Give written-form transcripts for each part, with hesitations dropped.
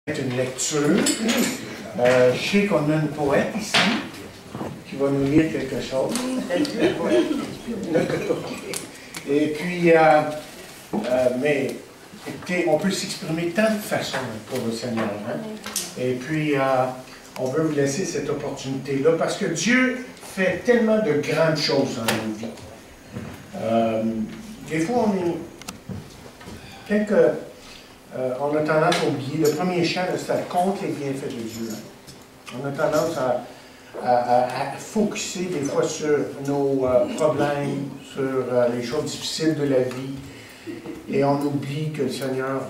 Une lecture. Je sais qu'on a une poète ici qui va nous lire quelque chose. Et puis, mais écoutez, on peut s'exprimer de tant de façons pour le Seigneur. Hein? Et puis, on veut vous laisser cette opportunité-là parce que Dieu fait tellement de grandes choses dans nos vies. Des fois, on a tendance à oublier. Le premier chant, c'était contre les bienfaits de Dieu. On a tendance à focuser des fois sur nos problèmes, sur les choses difficiles de la vie. Et on oublie que le Seigneur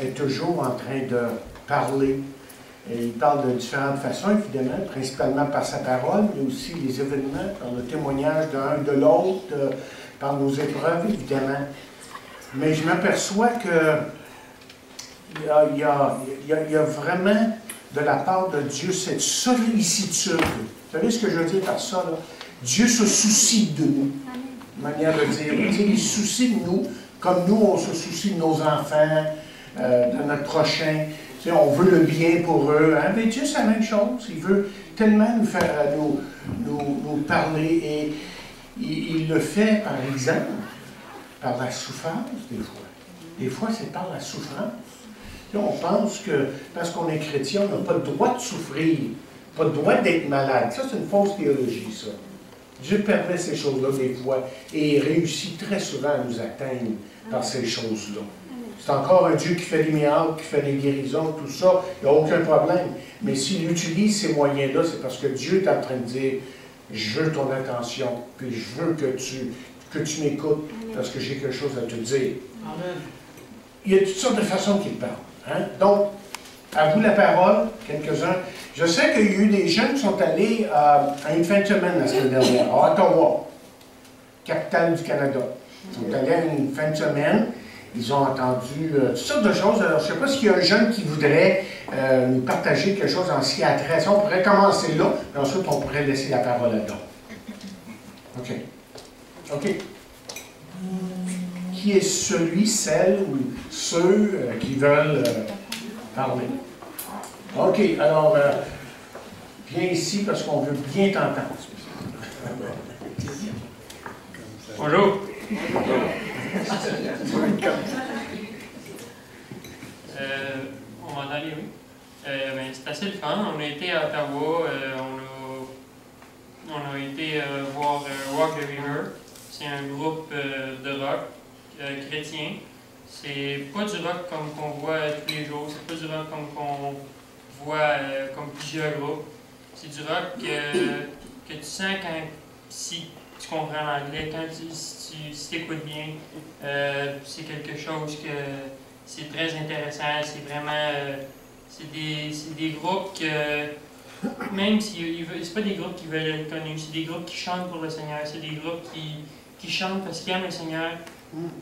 est toujours en train de parler. Et il parle de différentes façons, évidemment, principalement par sa parole, mais aussi les événements, par le témoignage d'un de l'autre, par nos épreuves, évidemment. Mais je m'aperçois que il y a vraiment de la part de Dieu cette sollicitude. Vous savez ce que je veux dire par ça? Là? Dieu se soucie de nous. Une manière de dire. Il se soucie de nous, comme nous, on se soucie de nos enfants, de notre prochain. On veut le bien pour eux. Hein? Mais Dieu, c'est la même chose. Il veut tellement nous faire nous parler. Et il le fait, par exemple, par la souffrance, des fois. Des fois, c'est par la souffrance. On pense que, parce qu'on est chrétien, on n'a pas le droit de souffrir, pas le droit d'être malade. Ça, c'est une fausse théologie, ça. Dieu permet ces choses-là des fois, et il réussit très souvent à nous atteindre par ces choses-là. C'est encore un Dieu qui fait des miracles, qui fait des guérisons, tout ça, il n'y a aucun problème. Mais s'il utilise ces moyens-là, c'est parce que Dieu est en train de dire, je veux ton attention, puis je veux que tu m'écoutes, parce que j'ai quelque chose à te dire. Amen. Il y a toutes sortes de façons qu'il parle. Hein? Donc, à vous la parole, quelques-uns. Je sais qu'il y a eu des jeunes qui sont allés à une fin de semaine la semaine dernière, à Ottawa, capitale du Canada. Ils sont allés à une fin de semaine, ils ont entendu toutes sortes de choses. Alors, je ne sais pas s'il y a un jeune qui voudrait nous partager quelque chose en ce qui a trait. On pourrait commencer là, et ensuite on pourrait laisser la parole à d'autres. OK. OK. Qui est celui, celle ou ceux qui veulent parler? OK, alors, viens ici parce qu'on veut bien t'entendre. Bonjour. On va aller, oui. C'est assez le fun. On a été à Ottawa, on a été voir Walk the River. C'est un groupe de rock chrétien. C'est pas du rock comme qu'on voit tous les jours, c'est pas du rock comme qu'on voit comme plusieurs groupes. C'est du rock que tu sens si tu comprends l'anglais, si tu écoutes bien. C'est quelque chose que c'est très intéressant, c'est vraiment... c'est des groupes que... Même si c'est pas des groupes qui veulent être connus, c'est des groupes qui chantent pour le Seigneur, c'est des groupes qui chantent parce qu'ils aiment le Seigneur.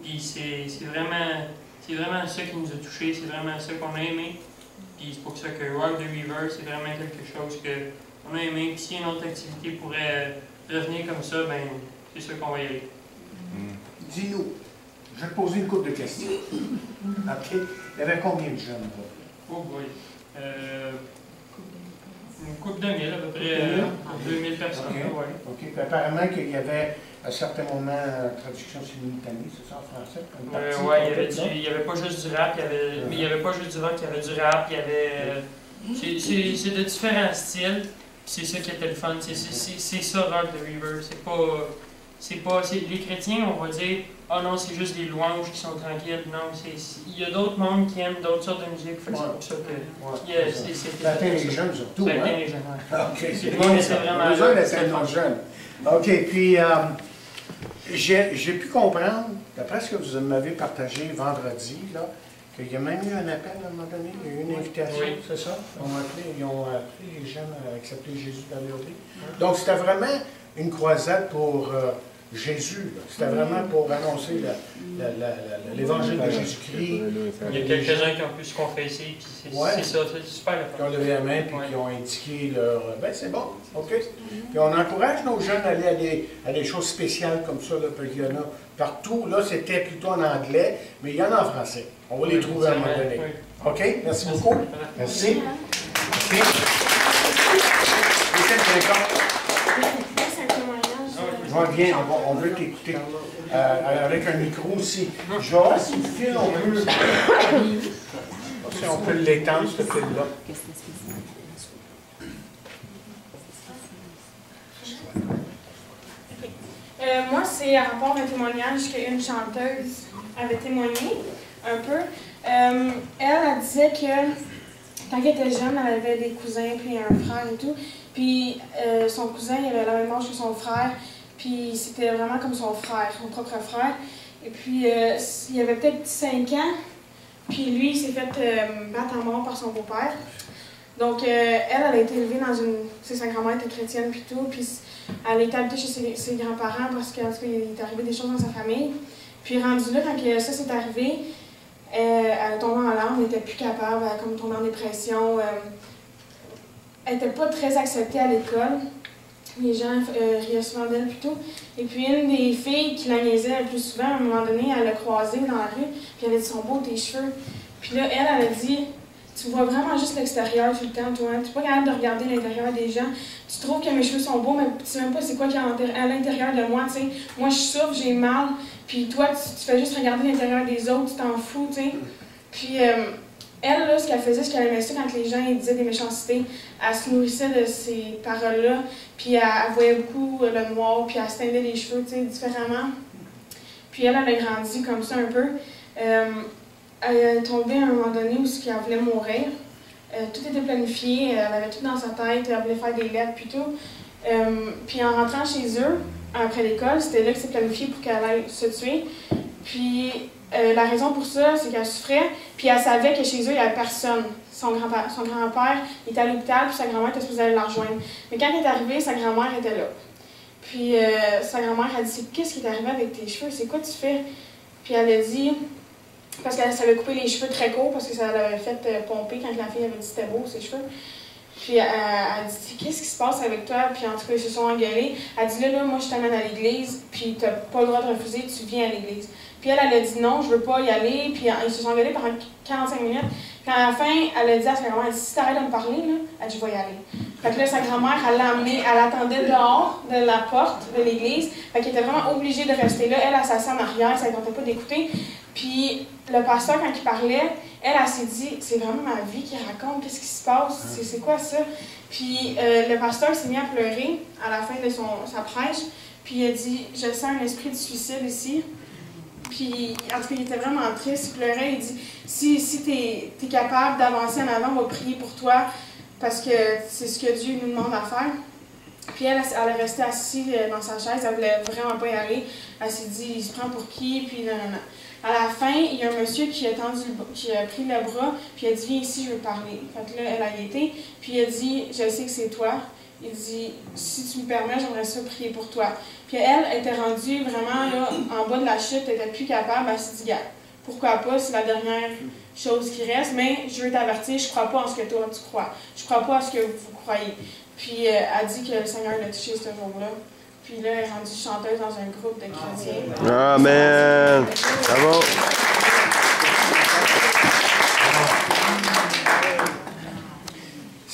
Puis c'est vraiment ça qui nous a touchés, c'est vraiment ça qu'on a aimé. Puis c'est pour ça que Walk the River, c'est vraiment quelque chose qu'on a aimé. Puis si une autre activité pourrait revenir comme ça, ben c'est sûr qu'on va y aller. Dis-nous, je vais te poser une couple de questions. OK? Il y avait combien de jeunes là? Oh boy. Une couple de mille, à peu près 2000 personnes. OK. Ouais. OK. Puis apparemment qu'il y avait à certains moments traduction simultanée, c'est ça en français? Oui, il n'y avait pas juste du rap, mais il n'y avait pas juste du rock, il y avait du rap, il y avait... C'est de différents styles, c'est ça qui était le fun, c'est ça Rock the River, les chrétiens, on va dire, ah non, c'est juste des louanges qui sont tranquilles, non, il y a d'autres mondes qui aiment d'autres sortes de musique, c'est pour ça que... Ça atteint les jeunes surtout, ça hein? atteint les jeunes, OK, c'est bien, bien c'est ça. vraiment... Les jeunes atteignent les jeunes. OK, puis... j'ai pu comprendre, d'après ce que vous m'avez partagé vendredi, qu'il y a même eu un appel à un moment donné, il y a eu une invitation, oui. C'est ça? Ils ont appelé les jeunes à accepter Jésus dans leur vie. Donc, c'était vraiment une croisade pour Jésus. C'était vraiment pour annoncer l'évangile de Jésus-Christ. Il y a quelques-uns qui ont pu se confesser, puis c'est ça, c'est super. Qui ont levé la main, puis qui ont indiqué leur... Ben, c'est bon, OK. Puis on encourage nos jeunes à aller à des choses spéciales comme ça, là, parce qu'il y en a partout. Là, c'était plutôt en anglais, mais il y en a en français. On va les trouver à un moment donné. Oui. OK? Merci beaucoup. Merci. OK. Viens, on veut t'écouter. Avec un micro aussi. Genre, si le fil, on peut l'étendre, ce fil-là. Moi, c'est à rapport à un témoignage qu'une chanteuse avait témoigné un peu. Elle disait que quand elle était jeune, elle avait des cousins puis un frère et tout. Puis son cousin, il avait la même âge que son frère. Puis c'était vraiment comme son frère, son propre frère. Et puis il avait peut-être 5 ans. Puis lui, il s'est fait battre à mort par son beau-père. Donc elle a été élevée dans une... Sa grand-mère était chrétienne puis tout. Puis elle était habitée chez ses grands-parents parce qu'il est arrivé des choses dans sa famille. Puis rendue là, quand ça s'est arrivé, elle a tombé en larmes, elle n'était plus capable, elle a comme tombé en dépression. Elle n'était pas très acceptée à l'école. Les gens riaient souvent d'elle plutôt. Et puis une des filles qui la niaisait le plus souvent, à un moment donné, elle l'a croisée dans la rue, puis elle a dit « Sont beaux tes cheveux ». Puis là, elle a dit « Tu vois vraiment juste l'extérieur tout le temps, toi. Tu n'es pas capable de regarder l'intérieur des gens. Tu trouves que mes cheveux sont beaux, mais tu ne sais même pas c'est quoi qu'il y a à l'intérieur de moi, tu sais. Moi, je souffre, j'ai mal, puis toi, tu fais juste regarder l'intérieur des autres, tu t'en fous, tu sais. » Puis elle, là, ce qu'elle faisait, c'est qu'elle aimait ça quand les gens disaient des méchancetés. Elle se nourrissait de ces paroles-là, puis elle voyait beaucoup le noir, puis elle se teindait les cheveux, tu sais, différemment. Puis elle a grandi comme ça un peu. Elle est tombée à un moment donné où elle voulait mourir. Tout était planifié, elle avait tout dans sa tête, elle voulait faire des lettres, puis tout. Puis en rentrant chez eux, après l'école, c'était là que c'est planifié pour qu'elle aille se tuer. Puis la raison pour ça, c'est qu'elle souffrait, puis elle savait que chez eux, il n'y avait personne. Son grand-père était à l'hôpital, puis sa grand-mère était supposée aller la rejoindre. Mais quand elle est arrivée, sa grand-mère était là. Puis sa grand-mère a dit « Qu'est-ce qui est arrivé avec tes cheveux? C'est quoi tu fais? » Puis elle a dit, parce qu'elle savait couper les cheveux très courts, parce que ça l'avait fait pomper quand la fille avait dit que c'était beau, ses cheveux. Puis elle a dit « Qu'est-ce qui se passe avec toi? » Puis en tout cas, ils se sont engueulés. Elle a dit « Là, moi, je t'amène à l'église, puis tu n'as pas le droit de refuser, tu viens à l'église. » Puis elle a dit « Non, je veux pas y aller. » Puis ils se sont engueulés pendant 45 minutes. Puis à la fin, elle a dit à sa grand-mère, si tu arrêtes de me parler, là, elle dit, je vais y aller. Fait que là, sa grand-mère, elle l'a amenée, elle attendait dehors de la porte de l'église. Fait qu'elle était vraiment obligée de rester là. Elle s'assit en arrière, ça ne tentait pas d'écouter. Puis le pasteur, quand il parlait, elle s'est dit, c'est vraiment ma vie qu'il raconte, qu'est-ce qui se passe, c'est quoi ça? Puis le pasteur s'est mis à pleurer à la fin de sa prêche. Puis il a dit, je sens un esprit de suicide ici. Puis, en tout cas, il était vraiment triste, il pleurait, il dit « Si tu es capable d'avancer en avant, on va prier pour toi, parce que c'est ce que Dieu nous demande à faire. » Puis elle est restée assise dans sa chaise, elle voulait vraiment pas y aller. Elle s'est dit « Il se prend pour qui? » Puis non. À la fin, il y a un monsieur qui a pris le bras, puis il a dit « Viens ici, je veux parler. » Fait que là, elle a été, puis il a dit « Je sais que c'est toi. » Il dit « Si tu me permets, j'aimerais ça prier pour toi. » Puis elle était rendue vraiment là, en bas de la chute, elle n'était plus capable. Elle s'est dit « Pourquoi pas, c'est la dernière chose qui reste, mais je veux t'avertir, je ne crois pas en ce que toi tu crois. Je ne crois pas en ce que vous croyez. » Puis elle dit que le Seigneur l'a touchée ce jour-là. Puis là, elle est rendue chanteuse dans un groupe de chrétiens. Amen! Bravo!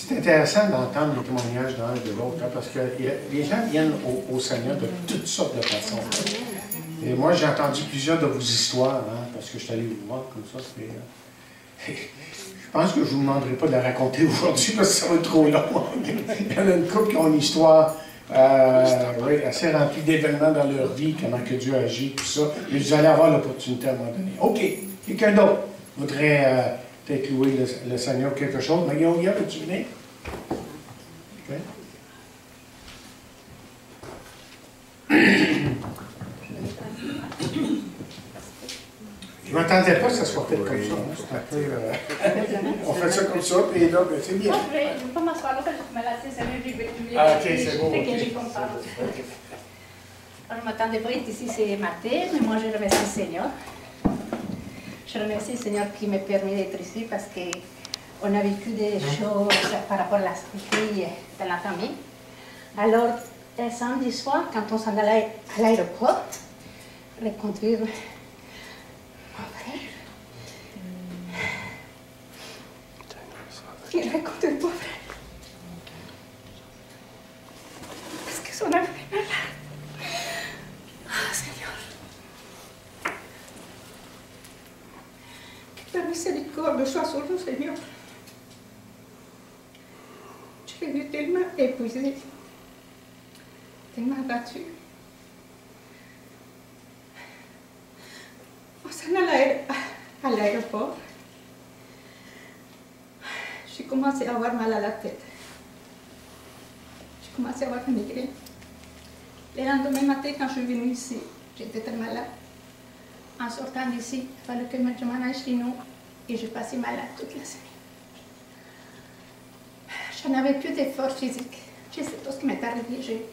C'est intéressant d'entendre les témoignages d'un et de l'autre, hein, parce que les gens viennent au Seigneur de toutes sortes de façons. Et moi, j'ai entendu plusieurs de vos histoires, hein, parce que je suis allé vous voir comme ça. Je pense que je ne vous demanderai pas de la raconter aujourd'hui, parce que ça va être trop long. Il y en a une couple qui ont une histoire assez remplie d'événements dans leur vie, comment que Dieu agit, tout ça. Mais vous allez avoir l'opportunité à un moment donné. OK, quelqu'un d'autre voudrait peut-être louer le Seigneur quelque chose. Mais Guillaume, peux-tu venir? Okay. Je ne m'attendais pas que ça soit fait comme ça. C'est un peu, on fait ça comme ça, puis là, ben, c'est bien. Non, je ne vais pas m'asseoir là, parce que je me lasse, c'est mieux, Ah, ok, c'est bon. Je ne m'attendais pas être ici ce matin, mais moi je remercie le Seigneur. Je remercie le Seigneur qui me permet d'être ici parce qu'on a vécu des choses par rapport à la fille de la famille. Alors, samedi soir, quand on s'en allait à l'aéroport, rencontrer mon frère, rien raconté le pauvre. Parce que son âme est malade. Ah, Seigneur. Que ta miséricorde soit sur nous, Seigneur. Je l'ai vu tellement épuisé, tellement battu. On s'en allait à l'aéroport. J'ai commencé à avoir mal à la tête. J'ai commencé à avoir une migraine. Le lendemain matin, quand je suis venue ici, j'étais très malade. En sortant d'ici, il fallait que je m'en aille chez nous et je passais malade toute la semaine. Je n'avais plus de force physique. Je sais pas ce qui m'est arrivé. J'étais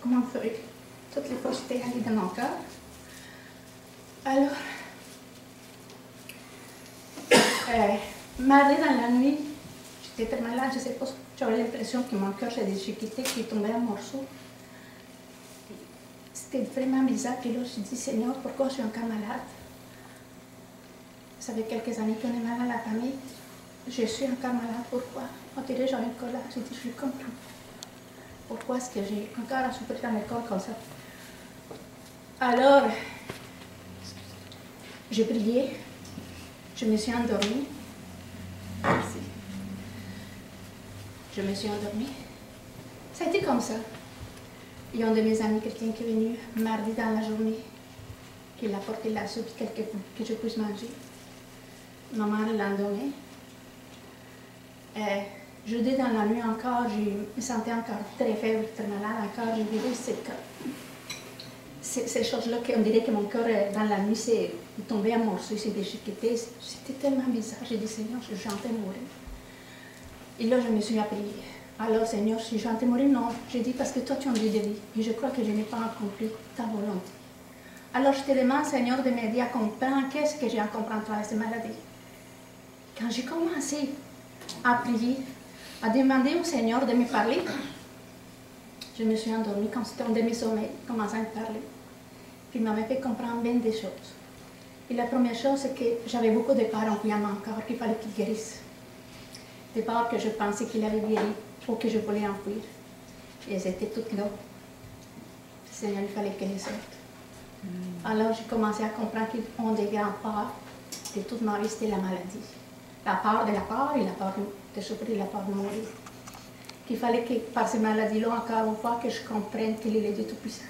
comme un feuille. Toutes les forces étaient allées dans mon corps. Alors, mardi dans la nuit, j'étais très malade. Je sais pas, j'avais l'impression que mon cœur s'est déchiqueté, qu'il tombait en morceaux. C'était vraiment bizarre. Puis là, je me suis dit, Seigneur, pourquoi je suis encore malade? Ça fait quelques années qu'on est malade à la famille. Je suis encore malade, pourquoi? On dirait que j'avais une colère, j'ai dit, je comprends. Pourquoi est-ce que j'ai encore à souffrir dans mes corps comme ça? Alors, j'ai prié, je me suis endormie. Merci. Je me suis endormie. Ça a été comme ça. Il y a un de mes amis chrétiens qui est venu mardi dans la journée, qui a apporté la soupe que je puisse manger. Maman le lendemain. Jeudi dans la nuit encore, je me sentais encore très faible, très malade encore. J'ai vécu ces choses-là qu'on dirait que mon cœur dans la nuit s'est tombé en morceaux, s'est déchiqueté. C'était tellement bizarre. J'ai dit, Seigneur, je suis en train de mourir. Et là, je me suis appelée. Alors, Seigneur, si je suis en train de mourir, non. J'ai dit, parce que toi, tu as envie de vie. Et je crois que je n'ai pas accompli ta volonté. Alors, je te demande, Seigneur, de m'aider à comprendre qu'est-ce que j'ai à comprendre à travers cette maladie. Quand j'ai commencé à prier, à demander au Seigneur de me parler, je me suis endormie comme c'était un demi-sommeil, commençant à me parler. Puis il m'avait fait comprendre bien des choses. Et la première chose, c'est que j'avais beaucoup de peurs en priant encore, qu'il fallait qu'il guérisse. Des peurs que je pensais qu'il avait guéri ou que je voulais enfouir. Et elles étaient toutes là. Le Seigneur, il fallait qu'elles sortent. Alors j'ai commencé à comprendre qu'on devait en peur de toute ma vie, c'était la maladie. La peur de la peur et la peur de souffrir, la peur de mourir. Qu'il fallait que par ces maladies-là, encore une fois, que je comprenne qu'il est le Dieu Tout-Puissant.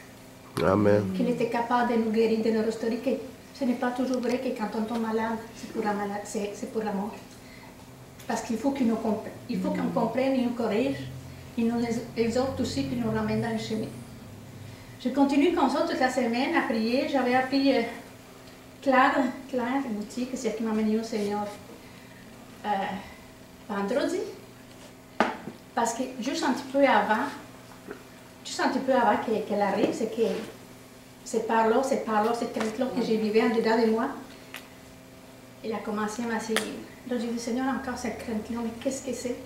Amen. Qu'il était capable de nous guérir, de nous restaurer, que ce n'est pas toujours vrai que quand on tombe malade, c'est pour la mort. Parce qu'il faut qu'il nous comprenne. Il faut qu'on comprenne et nous corrige. Il nous exhorte aussi et nous ramène dans le chemin. Je continue comme ça toute la semaine à prier. J'avais appris Claire boutique, c'est elle qui m'a amené au Seigneur vendredi. Parce que juste un petit peu avant qu'elle arrive, c'est que c'est par là, cette crainte-là que j'ai vécu en dedans de moi. Elle a commencé à m'asseoir. Là, j'ai dit, Seigneur, encore cette crainte-là, mais qu'est-ce que c'est?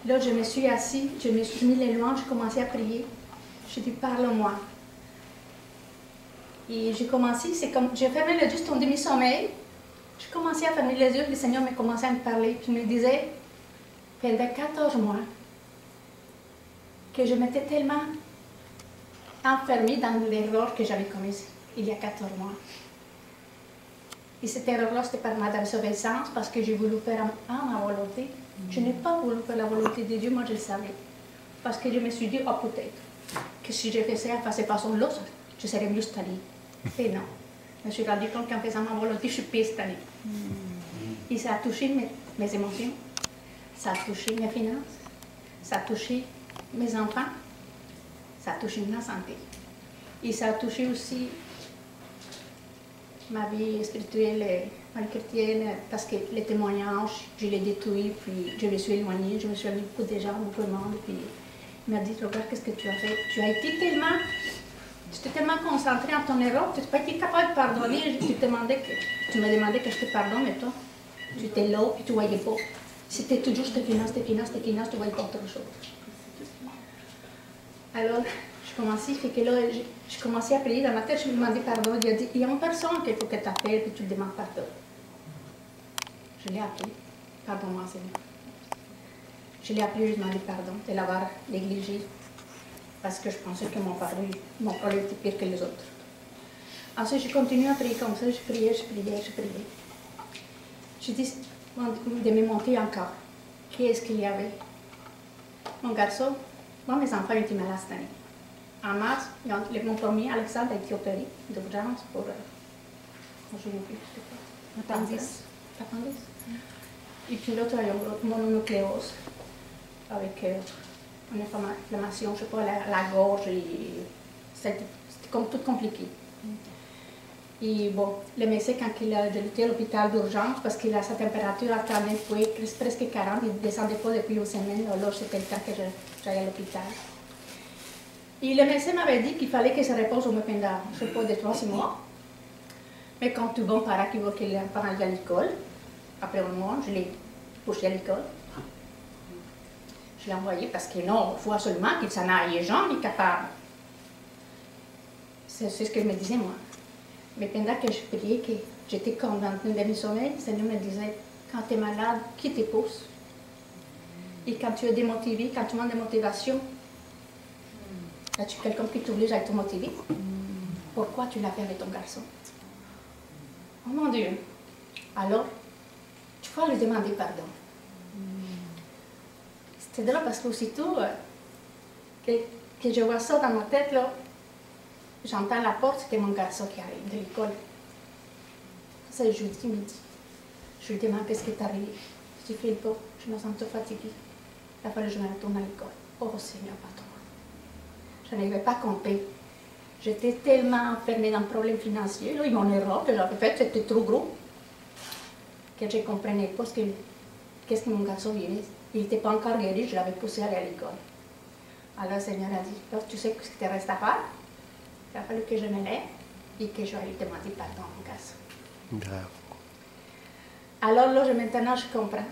Là, je me suis assise, je me suis mis les louanges, j'ai commencé à prier. J'ai dit, parle-moi. Et j'ai commencé, c'est comme, j'ai fermé les yeux, juste en demi-sommeil. J'ai commencé à fermer les yeux, le Seigneur m'a commencé à me parler. Puis il me disait, pendant 14 mois, que je m'étais tellement enfermée dans l'erreur que j'avais commise il y a 14 mois. Et cette erreur-là, c'était par ma désobéissance, parce que j'ai voulu faire ma volonté. Je n'ai pas voulu faire la volonté de Dieu, moi je le savais. Parce que je me suis dit, oh peut-être, que si je faisais à cette façon-là, je serais mieux installée. Et non. Je me suis rendu compte qu'en faisant ma volonté, je suis plus installée. Et ça a touché mes émotions, ça a touché mes finances, ça a touché mes enfants, ça a touché ma santé. Et ça a touché aussi ma vie spirituelle, ma vie chrétienne, parce que les témoignages, je les détruis, puis je me suis éloignée, je me suis allée beaucoup de gens, beaucoup de monde, puis il m'a dit, regarde, qu'est-ce que tu as fait? Tu as été tellement, tu t'es tellement concentré en ton erreur, tu n'as pas été capable de pardonner, tu me demandais que je te pardonne, mais toi, tu étais là, puis tu ne voyais pas. C'était toujours tes finances, tu ne voyais pas autre chose. Alors, je commençais à prier dans ma tête, je me demandais pardon. Il a dit, il y a une personne qu'il faut que tu appelles et tu lui demandes pardon. Je l'ai appelé. Pardon-moi, Seigneur. Je l'ai appelé, je lui ai demandé pardon de l'avoir négligé. Parce que je pensais que mon problème était pire que les autres. Ensuite, j'ai continué à prier comme ça. Je priais. J'ai dit de me monter encore. Qu'est-ce qu'il y avait? Mon garçon, moi, mes enfants étaient malades cette année. En mars, mon premier, Alexandre, a été opéré d'urgence pour... je n'ai plus. Appendix. Et puis l'autre a eu une mononucléose avec une inflammation, je ne sais pas, la gorge. C'était comme tout compliqué. Et bon, le médecin, quand il a été à l'hôpital d'urgence, parce qu'il a sa température à 39, presque 40, il ne descendait pas depuis une semaine, alors c'était le temps que j'allais à l'hôpital. Et le médecin m'avait dit qu'il fallait qu'il se repose au moins pendant, je ne sais pas, de 3 à 6 mois. Mais quand tout bon parent qui veut qu'il aille à l'école, après un mois, je l'ai poussé à l'école. Je l'ai envoyé parce que non, il faut absolument qu'il s'en aille, Jean, il est capable. C'est ce que je me disais, moi. Mais pendant que je priais, que j'étais comme dans une demi-sommeil, le Seigneur me disait, quand tu es malade, qui te pousse? Et quand tu es démotivé, quand tu manques de motivation, as-tu quelqu'un qui t'oblige à te motiver? Pourquoi tu l'as fait avec ton garçon? Oh mon Dieu! Alors, tu vas lui demander pardon. C'était drôle parce qu'aussitôt que je vois ça dans ma tête, là, j'entends la porte, c'était mon garçon qui arrive de l'école. C'est jeudi midi. Je lui demande qu'est-ce qui est arrivé. Je dis, Philippe, je me sens trop fatiguée. Il a fallu que je me retourne à l'école. Oh Seigneur, pardon. Je n'avais pas compris. J'étais tellement enfermée dans le problème financier. Là, mon erreur que j'avais faite, c'était trop gros. Que je ne comprenais pas qu'est-ce que mon garçon vivait. Il n'était pas encore guéri, je l'avais poussé à aller à l'école. Alors le Seigneur a dit, là, tu sais ce qui te reste à faire? Il a fallu que je me lève et que je lui demande pardon à mon garçon. Grave. Alors là, maintenant, je comprends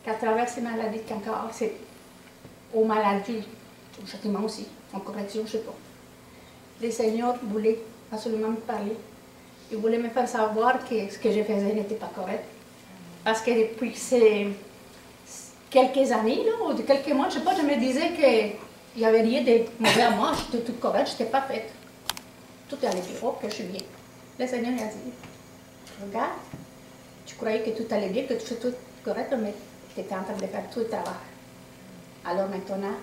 qu'à travers ces maladies, qu'encore, c'est aux maladies, au châtiment aussi, en correction, je ne sais pas. Le Seigneur voulait absolument me parler. Il voulait me faire savoir que ce que je faisais n'était pas correct. Parce que depuis quelques années, là, ou de quelques mois, je ne sais pas, je me disais qu'il n'y avait rien de mauvais à moi, j'étais toute correcte, je n'étais pas faite. Tout allait bien, oh, que je suis bien. Le Seigneur m'a dit, regarde, tu croyais que tout allait bien, que tu fais tout correct, mais tu étais en train de faire tout le travail. Alors maintenant,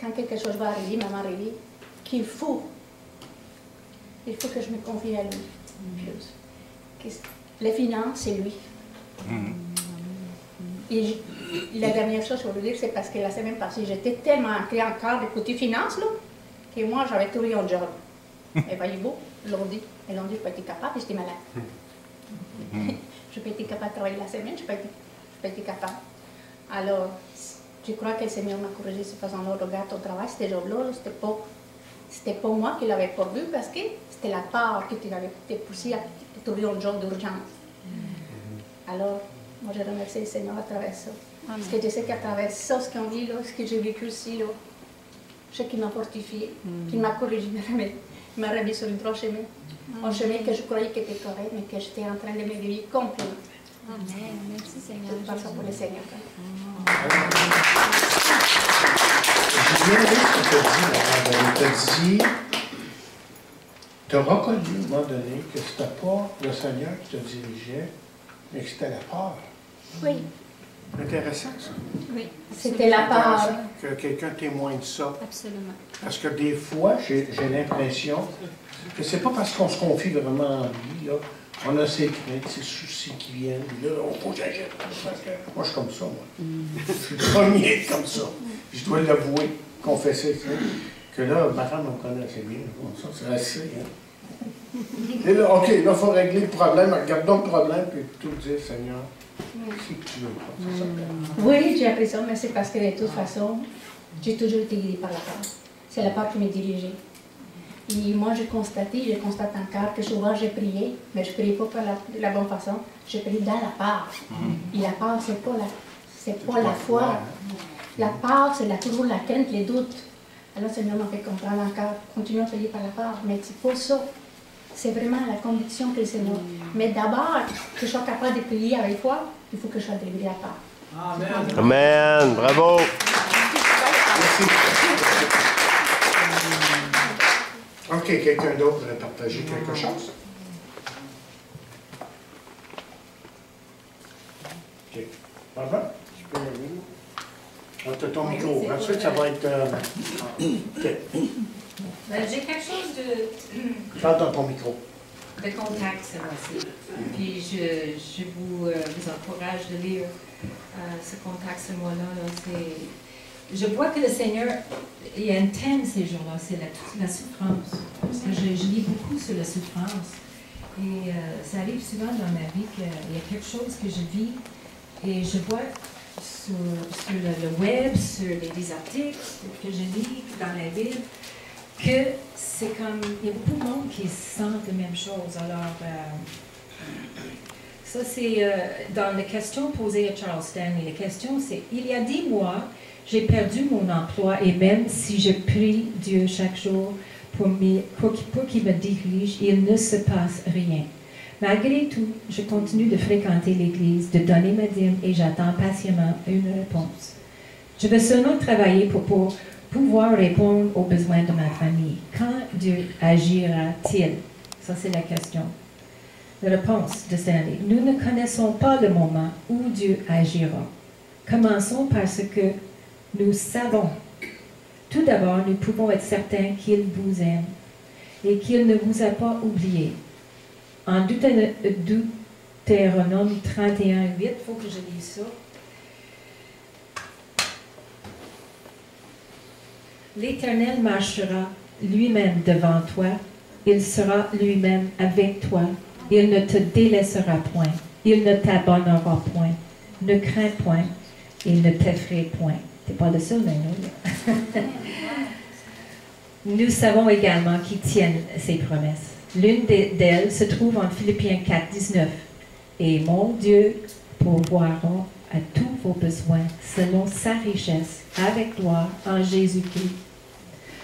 quand quelque chose va arriver, maman arrive, il faut que je me confie à lui. Les finances, c'est lui. Et la dernière chose, je veux dire, c'est parce que la semaine passée, j'étais tellement ancrée encore des côtés finances, là, que moi, j'avais trouvé un job. Et voyez-vous, lundi, je n'ai pas été capable, j'étais malade. Je n'ai pas été capable de travailler la semaine, je n'ai pas été capable. Alors, je crois que le Seigneur m'a corrigé de cette façon-là. Regarde ton travail, ce job-là, c'était pas moi qui l'avais pourvu parce que c'était la part qui t'avait poussé à trouver un job d'urgence. Alors, moi, je remercie le Seigneur à travers ça. Amen. Parce que je sais qu'à travers ça, ce qu'on vit, là, ce que j'ai vécu ici, là, je sais qu'il m'a fortifié, qu'il m'a corrigé, il m'a remis sur le droit chemin. Un chemin que je croyais qu'il était correct, mais que j'étais en train de me vivre complètement. Amen. Merci Seigneur. Je parle ça pour le Seigneur. J'ai bien aimé ce que tu as dit, tu as reconnu à un moment donné que ce n'était pas le Seigneur qui te dirigeait, mais que c'était la peur. Oui. Intéressant, ça. Oui, c'était la peur. Que quelqu'un témoigne de ça. Absolument. Parce que des fois, j'ai l'impression que c'est pas parce qu'on se confie vraiment en lui, là, on a ses craintes, ses soucis qui viennent, puis là, on faut que j'agisse. Moi, je suis comme ça, moi. Je suis le premier comme ça. Puis je dois l'avouer, confesser, que là, ma femme me connaît assez bien. Bon, ça, c'est assez, hein. Et là, OK, là, il faut régler le problème. Regardons le problème, puis tout dire, Seigneur, c'est que tu veux pas. C'est ça. Oui, j'ai appris ça, mais c'est parce que de toute façon, j'ai toujours été guidée par la peur. C'est la peur qui m'a dirigée. Et moi, je constate encore que souvent j'ai prié, mais je ne priais pas de la bonne façon. Je priais dans la peur. Et la peur, c'est pas la foi. La peur, c'est toujours la crainte, les doutes. Alors, le Seigneur m'a fait comprendre encore, continuons à prier par la peur, mais c'est pas ça. C'est vraiment la conviction que le Seigneur. Mais d'abord, que je sois capable de prier avec foi, il faut que je sois délivrée à part. Amen. Bravo. Merci. OK, quelqu'un d'autre voudrait partager quelque chose? OK. Pardon? Je peux aller. On a ton micro. Ensuite, ça va être... OK. J'ai quelque chose de... Parle dans ton micro. De contact ce mois-ci. Puis je vous encourage de lire ce contact ce mois-là. Là. Je vois que le Seigneur, il y a un thème ces jours-là, c'est la souffrance. Parce que je lis beaucoup sur la souffrance. Et ça arrive souvent dans ma vie qu'il y a quelque chose que je vis et je vois sur le web, sur les articles que je lis dans la Bible, que c'est comme, il y a beaucoup de monde qui sentent la même chose. Alors, ça c'est dans la question posée à Charles Stanley. La question c'est, il y a 10 mois, j'ai perdu mon emploi et même si je prie Dieu chaque jour pour qu'il me dirige, il ne se passe rien. Malgré tout, je continue de fréquenter l'Église, de donner ma dîme et j'attends patiemment une réponse. Je veux seulement travailler pour pouvoir répondre aux besoins de ma famille. Quand Dieu agira-t-il? Ça, c'est la question. La réponse de Stanley. Nous ne connaissons pas le moment où Dieu agira. Commençons par ce que nous savons. Tout d'abord, nous pouvons être certains qu'il vous aime et qu'il ne vous a pas oublié. En Deutéronome 31, 8, il faut que je lise ça. L'Éternel marchera lui-même devant toi, il sera lui-même avec toi, il ne te délaissera point, il ne t'abandonnera point, ne crains point, il ne t'effraie point. Tu n'es pas le seul, mais nous. Nous savons également qu'il tient ses promesses. L'une d'elles se trouve en Philippiens 4, 19. Et mon Dieu pourvoira à tous vos besoins selon sa richesse avec gloire en Jésus-Christ.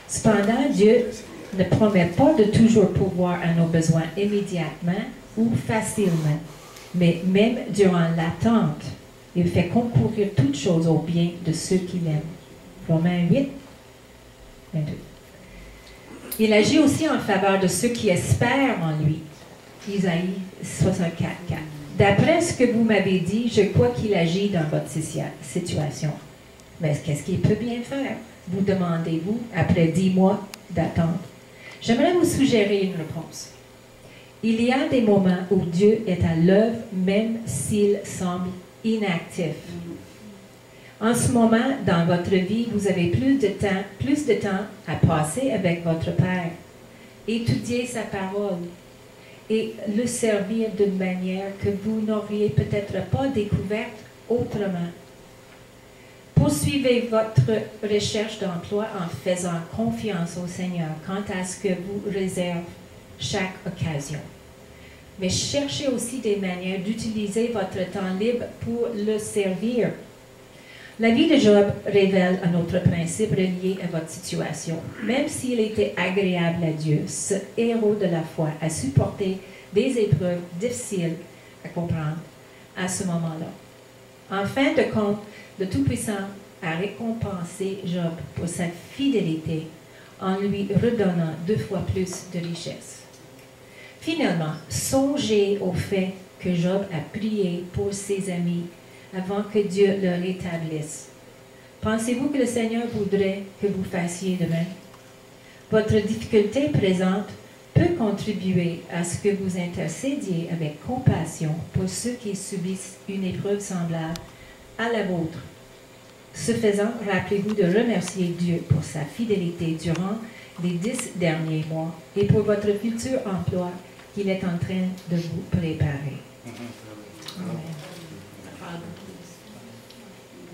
Cependant, Dieu ne promet pas de toujours pourvoir à nos besoins immédiatement ou facilement, mais même durant l'attente, il fait concourir toutes choses au bien de ceux qu'il aime. Romains 8, 22. Il agit aussi en faveur de ceux qui espèrent en lui. Isaïe 64, 4. D'après ce que vous m'avez dit, je crois qu'il agit dans votre situation. Mais qu'est-ce qu'il peut bien faire? Vous demandez-vous après 10 mois d'attente. J'aimerais vous suggérer une réponse. Il y a des moments où Dieu est à l'œuvre, même s'il semble inactif. En ce moment, dans votre vie, vous avez plus de temps à passer avec votre Père. Étudier sa parole et le servir d'une manière que vous n'auriez peut-être pas découverte autrement. Poursuivez votre recherche d'emploi en faisant confiance au Seigneur quant à ce que vous réserve chaque occasion. Mais cherchez aussi des manières d'utiliser votre temps libre pour le servir. La vie de Job révèle un autre principe relié à votre situation. Même s'il était agréable à Dieu, ce héros de la foi a supporté des épreuves difficiles à comprendre à ce moment-là. En fin de compte, le Tout-Puissant a récompensé Job pour sa fidélité en lui redonnant 2 fois plus de richesses. Finalement, songez au fait que Job a prié pour ses amis avant que Dieu le rétablisse. Pensez-vous que le Seigneur voudrait que vous fassiez de même? Votre difficulté présente peut contribuer à ce que vous intercédiez avec compassion pour ceux qui subissent une épreuve semblable à la vôtre. Ce faisant, rappelez-vous de remercier Dieu pour sa fidélité durant les 10 derniers mois et pour votre futur emploi qu'il est en train de vous préparer. Amen.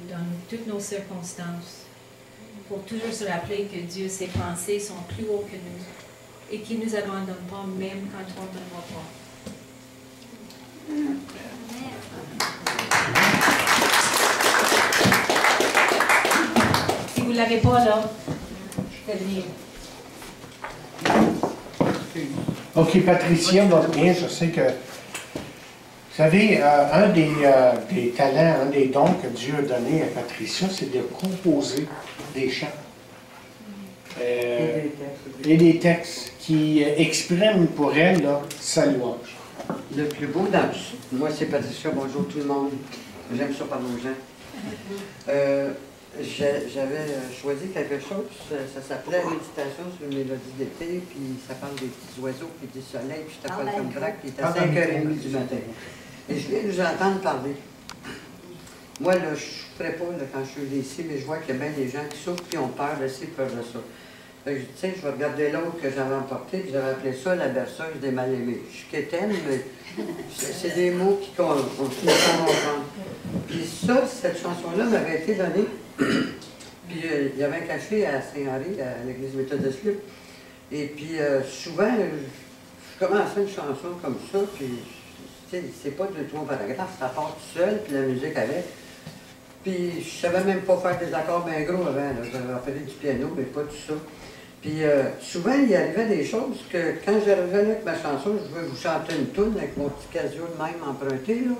Dans toutes nos circonstances, il faut toujours se rappeler que Dieu, ses pensées sont plus hautes que nous et qu'il ne nous abandonne pas même quand on ne le voit pas. Si vous ne l'avez pas là, faites venir. OK, Patricia va venir. Je sais que savez, un des talents, un des dons que Dieu a donné à Patricia, c'est de composer des chants. Et des textes qui expriment pour elle là, sa louange. Le plus beau dans moi, c'est Patricia. Bonjour tout le monde. J'aime ça parler aux gens. J'avais choisi quelque chose. Ça s'appelait Méditation sur une mélodie d'été. Puis ça parle des petits oiseaux, puis du soleil. Puis je t'appelle comme Braque, qui est à 5h30 du matin. Et je viens de vous entendre parler. Moi, là, je ne ferais pas là, quand je suis ici, mais je vois qu'il y a bien des gens qui souffrent, qui ont peur de ci, peur de ça. Fait que, tu sais, je vais regarder l'autre que j'avais emporté, puis j'avais appelé ça la berceuse des mal-aimés. Je suis quétaine, mais c'est des mots qu'on finit par comprendre. Puis ça, cette chanson-là m'avait été donnée. Puis il y avait un café à Saint-Henri, à l'église méthodiste. Et puis souvent, je commençais une chanson comme ça, puis tu sais, c'est pas de 3 paragraphes, ça part tout seul, puis la musique avec. Puis je savais même pas faire des accords bien gros avant, j'avais appelé du piano, mais pas tout ça. Puis souvent, il arrivait des choses que quand j'arrivais avec ma chanson, je veux vous chanter une toune avec mon petit Casio de même emprunté, là,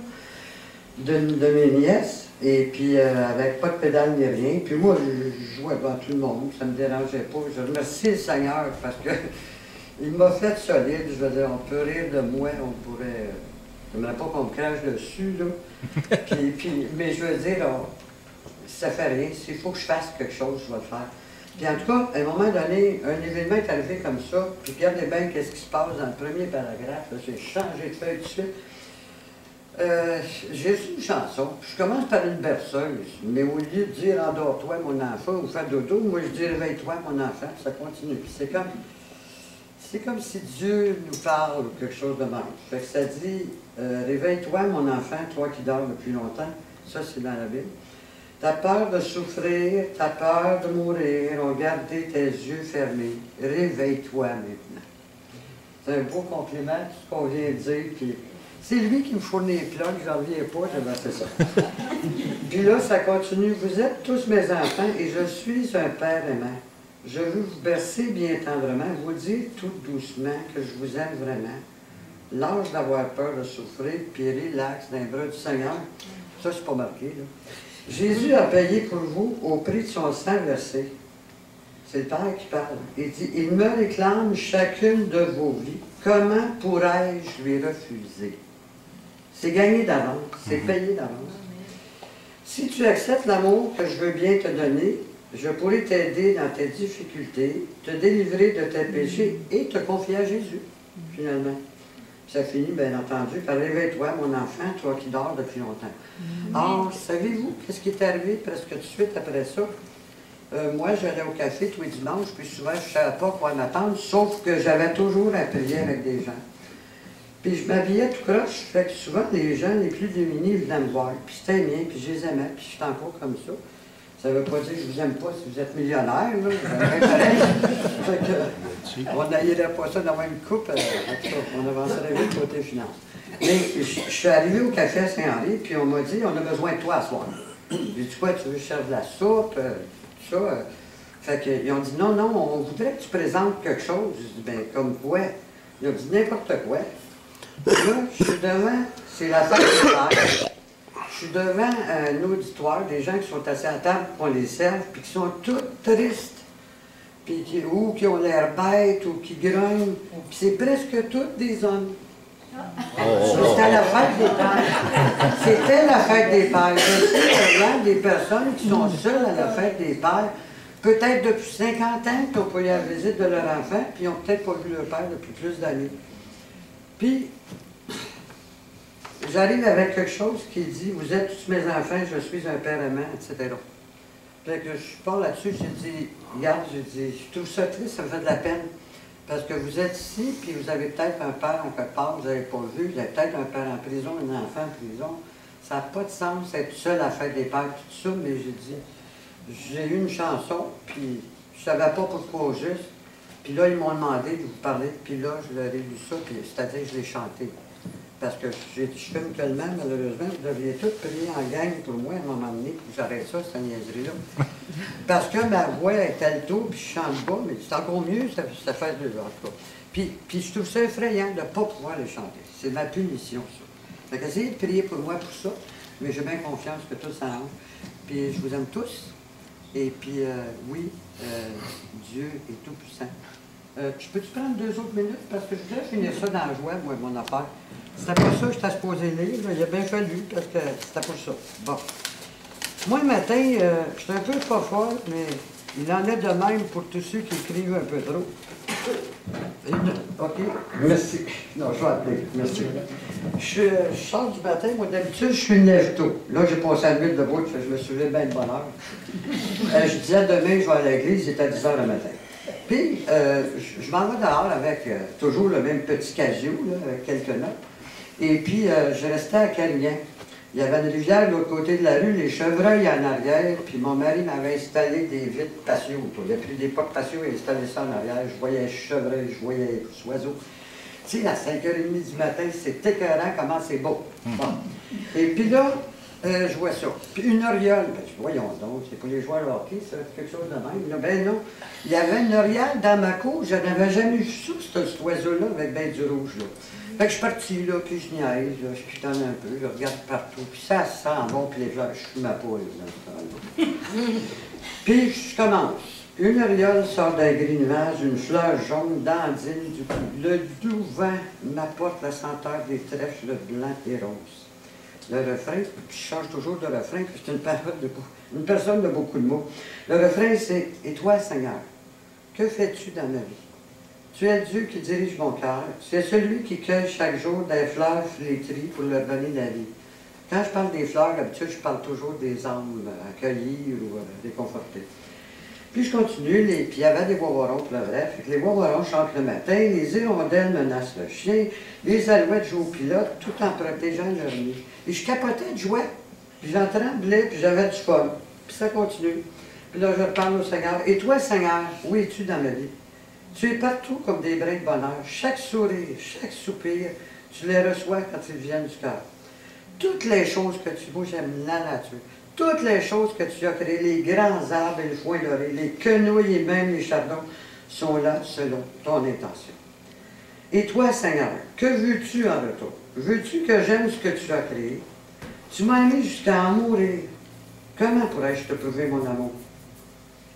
de mes nièces, et puis avec pas de pédale ni rien. Puis moi, je jouais devant tout le monde, ça me dérangeait pas. Je remercie le Seigneur parce que il m'a fait solide. Je veux dire, on peut rire de moi, on pourrait... J'aimerais pas qu'on me crache dessus, là. Mais je veux dire, ça fait rien. S'il faut que je fasse quelque chose, je vais le faire. Puis en tout cas, à un moment donné, un événement est arrivé comme ça, puis regardez bien qu'est-ce qui se passe dans le premier paragraphe. J'ai changé de feuille tout de suite. J'ai reçu une chanson, puis je commence par une berceuse, mais au lieu de dire « Endors-toi, mon enfant » ou « Fais dodo », moi je dis « Réveille-toi, mon enfant », puis ça continue. Puis c'est comme si Dieu nous parle ou quelque chose de même. Fait que ça dit « Réveille-toi, mon enfant, toi qui dors depuis longtemps », ça c'est dans la Bible. Ta peur de souffrir, ta peur de mourir ont gardé tes yeux fermés. Réveille-toi maintenant. C'est un beau compliment, tout ce qu'on vient de dire. Puis c'est lui qui me fournit les plugs, j'en reviens pas, c'est ça. Puis là, ça continue. Vous êtes tous mes enfants et je suis un père aimant. Je veux vous bercer bien tendrement, vous dire tout doucement que je vous aime vraiment. Lâche d'avoir peur de souffrir, puis relax dans les bras du Seigneur. Ça, c'est pas marqué, là. Jésus a payé pour vous au prix de son sang versé. C'est le Père qui parle. Il dit, il me réclame chacune de vos vies. Comment pourrais-je lui refuser? C'est gagné d'avance, c'est payé d'avance. Si tu acceptes l'amour que je veux bien te donner, je pourrai t'aider dans tes difficultés, te délivrer de tes péchés et te confier à Jésus, finalement. Ça finit, bien entendu, par « Réveille-toi, mon enfant, toi qui dors depuis longtemps. » Or, savez-vous qu'est-ce qui est arrivé presque tout de suite après ça? Moi, j'allais au café tous les dimanches, puis souvent, je ne savais pas quoi m'attendre, sauf que j'avais toujours à prier avec des gens. Puis je m'habillais tout croche, fait que souvent, les gens les plus démunis venaient me voir, puis c'était bien, puis je les aimais, puis je suis encore comme ça. Ça ne veut pas dire que je ne vous aime pas si vous êtes millionnaire, là. On n'aillerait pas ça dans la même coupe, on avancerait vite côté finance. Mais je suis arrivé au café à Saint-Henri, puis on m'a dit, on a besoin de toi à soir. J'ai dit, quoi, tu veux que je serve de la soupe, tout ça? Fait qu'ils ont dit, non, non, on voudrait que tu présentes quelque chose. J'ai dit, bien, comme quoi? Ils ont dit, n'importe quoi. Là, je suis devant, c'est la fête des pères. Je suis devant un auditoire, des gens qui sont assis à table, qu'on les serve, puis qui sont tous tristes, puis ou qui ont l'air bêtes, ou qui grognent, puis c'est presque tous des hommes. C'était la fête des pères. C'était la fête des pères. Je sais qu'il y a des personnes qui sont seules à la fête des pères, peut-être depuis 50 ans, qui n'ont pas eu la visite de leur enfant, puis ils n'ont peut-être pas vu leur père depuis plus d'années. Puis, j'arrive avec quelque chose qui dit « Vous êtes tous mes enfants, je suis un père aimant, etc. » Fait que je parle là-dessus, j'ai dit « Regarde, je trouve ça triste, ça me fait de la peine. Parce que vous êtes ici, puis vous avez peut-être un père en quelque part, vous n'avez pas vu, vous avez peut-être un père en prison, un enfant en prison. Ça n'a pas de sens d'être seul à la fête des pères, tout ça, mais j'ai dit, j'ai eu une chanson, puis je ne savais pas pourquoi juste. Puis là, ils m'ont demandé de vous parler, puis là, je leur ai lu ça, puis c'est-à-dire que je l'ai chanté. Parce que je filme tellement, malheureusement, vous devriez tous prier en gang pour moi à un moment donné, puis j'arrête ça, cette niaiserie-là. Parce que ma voix est alto, puis je chante bas, mais c'est encore mieux, ça fait deux heures. Puis je trouve ça effrayant de ne pas pouvoir les chanter. C'est ma punition, ça. Fait qu'essayez de prier pour moi pour ça, mais j'ai bien confiance que tout s'arrange. Puis je vous aime tous. Et puis, oui, Dieu est tout-puissant. Tu peux-tu prendre 2 autres minutes? Parce que je voulais finir ça dans la joie, moi, mon affaire. C'était pas ça que j'étais supposé lire, là. Il a bien fallu, parce que c'était pour ça. Bon. Moi, le matin, j'étais un peu pas fort, mais il en est de même pour tous ceux qui écrivent un peu trop. OK, merci. Non, je vais appeler. Merci. Je sors du matin, moi, d'habitude, je suis lève-tôt. Là, j'ai passé la nuit debout, je me souviens bien de bonne heure. Je disais, demain, je vais à l'église, il était à 10 h le matin. Puis, je m'en vais dehors avec toujours le même petit casio, là, avec quelques notes. Et puis, je restais à Carignan. Il y avait une rivière de l'autre côté de la rue, les chevreuils en arrière, puis mon mari m'avait installé des vitres patio autour. Il a pris des portes patio et installé ça en arrière. Je voyais les chevreuils, je voyais les oiseaux. Tu sais, à 5h30 du matin, c'est écœurant comment c'est beau. Bon. Et puis là, je vois ça. Puis une oriole, ben, voyons donc, c'est pour les joueurs de hockey, ça, quelque chose de même. Là, ben non, il y avait une oriole dans ma cour, je n'avais jamais vu ça, cet oiseau-là, avec ben du rouge, là. Fait que je suis parti, là, puis je niaise, là, je pitonne un peu, je regarde partout, puis ça sent bon, puis les fleurs, je fume ma poule, là. Puis je commence. Une oriole sort d'un gris nuage, une fleur jaune, dandine, du coup. Le doux vent m'apporte la senteur des trèfles blancs et roses. Le refrain, puis je change toujours de refrain, puis c'est une personne de beaucoup de mots. Le refrain, c'est « Et toi, Seigneur, que fais-tu dans ma vie? Tu es Dieu qui dirige mon cœur. Tu es celui qui cueille chaque jour des fleurs flétries pour leur donner la vie. » Quand je parle des fleurs, d'habitude, je parle toujours des âmes accueillies ou réconfortées. Puis je continue, puis il y avait des wawarons pour le vrai. Fait que les wawarons chantent le matin, les hirondelles menacent le chien, les alouettes jouent au pilote, tout en protégeant leur nid. Et je capotais de joie, puis j'en tremblais, puis j'avais du fun. Puis ça continue. Puis là, je parle au Seigneur. Et toi, Seigneur, où es-tu dans ma vie? Tu es partout comme des brins de bonheur. Chaque sourire, chaque soupir, tu les reçois quand ils viennent du cœur. Toutes les choses que tu vois, j'aime la nature. Toutes les choses que tu as créées, les grands arbres et le foin doré, les quenouilles et même les chardons, sont là selon ton intention. Et toi, Seigneur, que veux-tu en retour? Veux-tu que j'aime ce que tu as créé? Tu m'as aimé jusqu'à en mourir. Comment pourrais-je te prouver mon amour?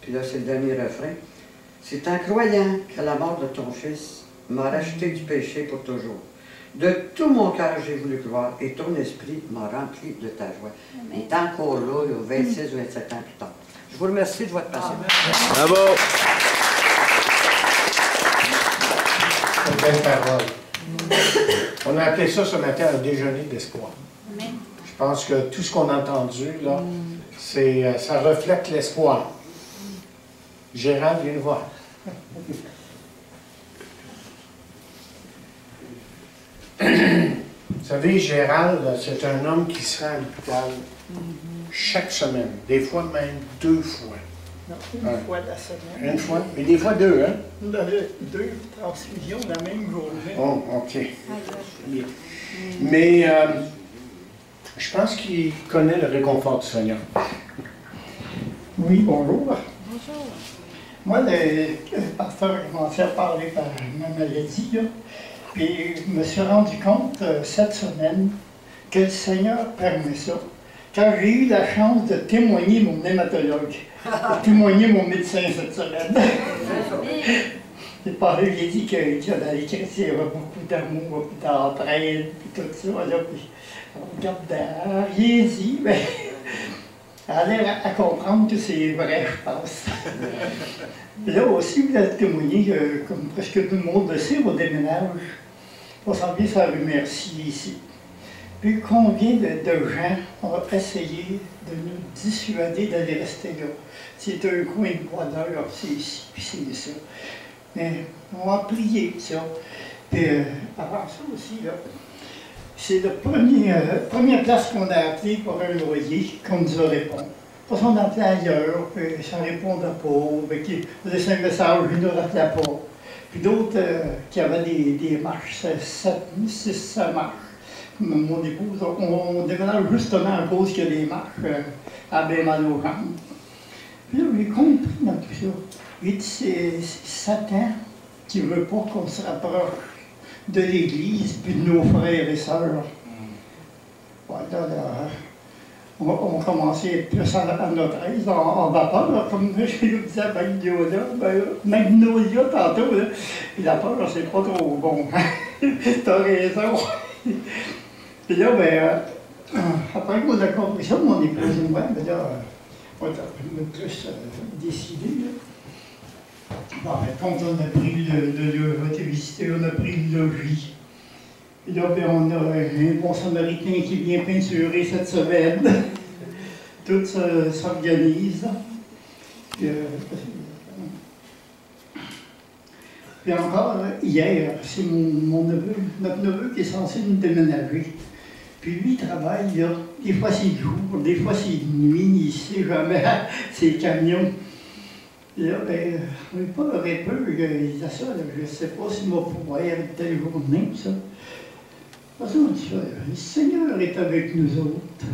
Puis là, c'est le dernier refrain. C'est en croyant qu'à la mort de ton Fils m'a racheté du péché pour toujours. De tout mon cœur, j'ai voulu croire, et ton esprit m'a rempli de ta joie. Il est encore là, 26, 27 ans plus tard. Je vous remercie de votre patience. Bravo! C'est une belle parole. On a appelé ça ce matin un déjeuner d'espoir. Je pense que tout ce qu'on a entendu, là, ça reflète l'espoir. Gérald, viens nous voir. Vous savez, Gérald, c'est un homme qui se rend à l'hôpital chaque semaine, des fois même 2 fois. Non, une fois la semaine. Une fois, mais des fois 2, hein? 2 transfusions la même journée. Oh, OK. Mais je pense qu'il connaît le réconfort du Seigneur. Oui, bonjour. Bonjour. Moi, le pasteur a commencé à parler par ma maladie, là, puis je me suis rendu compte cette semaine que le Seigneur permet ça. Quand j'ai eu la chance de témoigner mon hématologue, de témoigner mon médecin cette semaine. J'ai dit que dans les chrétiens, il y avait beaucoup d'amour, beaucoup d'entraide, puis tout ça. Là, puis on regarde rien dit, mais elle a l'air à comprendre que c'est vrai, je pense. Là aussi, vous avez témoigné, comme presque tout le monde le sait, au déménage. On s'en vient sur la rue Mercier ici. Puis combien de gens ont essayé de nous dissuader d'aller rester là? C'est un coin de bonheur, c'est ici, puis c'est ça. Mais on a prié ça. Puis avant ça aussi, là, c'est la première place qu'on a appelée pour un loyer qu'on nous a répondu. Parce qu'on a appelé ailleurs, puis ça ne répondait pas, puis qui laissait un message, ils ne nous rappelaient pas. Puis d'autres qui avaient des marches, 6 marches. Mon épouse, on déménage justement à cause qu'il y a des marches à bien mal aux jambes. Puis là, j'ai compris dans tout ça. Et c'est Satan qui ne veut pas qu'on se rapproche de l'Église puis de nos frères et sœurs. On commençait à être plus à notre aise en vapeur, là, comme je le disais à Magnolia, Magnolia tantôt, là. Et la peur, c'est pas trop bon. T'as raison. Puis là, après qu'on a compris ça, mon épouse et moi, on était un peu plus décidés. Bon, quand on a pris on a visité, on a pris le logis. Et là, on a un bon samaritain qui vient peinturer cette semaine. Tout s'organise. Puis encore, hier, c'est mon neveu, notre neveu qui est censé nous déménager. Puis lui, il travaille, là. Des fois c'est jour, des fois c'est nuit, il ne sait jamais ses camions. Et là, on n'est pas un peu, il disait ça, là, je ne sais pas s'il va pouvoir y aller telle journée, ça. Parce qu'on dit, le Seigneur est avec nous autres.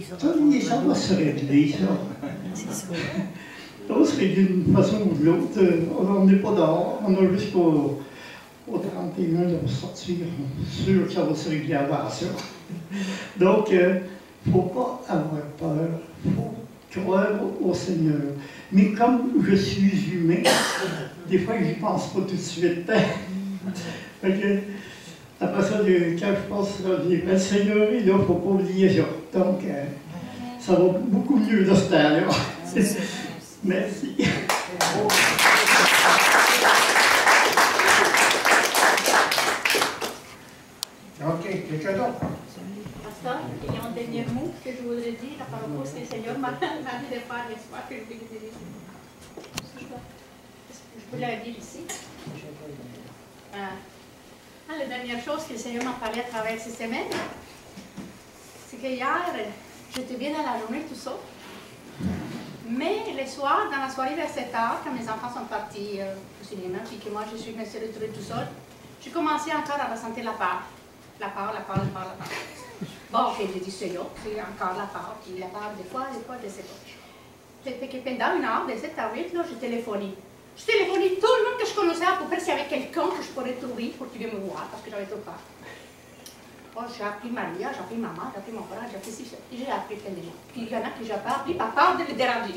Ça va se régler, ça. Ça va se régler d'une façon ou de l'autre. On n'est pas dehors, on a jusqu'au 31 de sortir. Sûr que ça va se régler avant ça. Donc, il ne faut pas avoir peur. Il faut croire au Seigneur. Mais comme je suis humain, des fois, je n'y pense pas tout de suite. Après ça, quand je pense, le Seigneur est là, il ne faut pas oublier ça. Donc, ça va beaucoup mieux de ce temps-là. Merci. OK, quelqu'un d'autre? Pasteur, il y a un dernier mot que je voudrais dire par rapport à ce que le Seigneur m'a dit de faire l'espoir que je vais vous dire. Je peux le dire ici. La dernière chose que le Seigneur m'a parlé à travers ces semaines, c'est que hier, j'étais bien dans la journée tout ça. Mais le soir, dans la soirée vers 7 heures, quand mes enfants sont partis au cinéma, puis que moi je me suis retrouvée tout seul, j'ai commencé encore à ressentir la peur. La peur. Bon, j'ai dit Seigneur, c'est encore la peur, puis la peur des fois, je ne sais pas. Fait que pendant une heure, de 7 à 8, là, j'ai téléphoné. J'ai téléphoné tout le monde que je connaissais à peu près s'il y avait quelqu'un que je pourrais trouver pour qu'il vienne me voir, parce que j'avais trop peur. Bon, j'ai appelé Maria, j'ai appelé maman, j'ai appelé mon frère, j'ai appelé si, j'ai appelé plein de gens. Puis il y en a que j'ai pas appelé par peur de les déranger.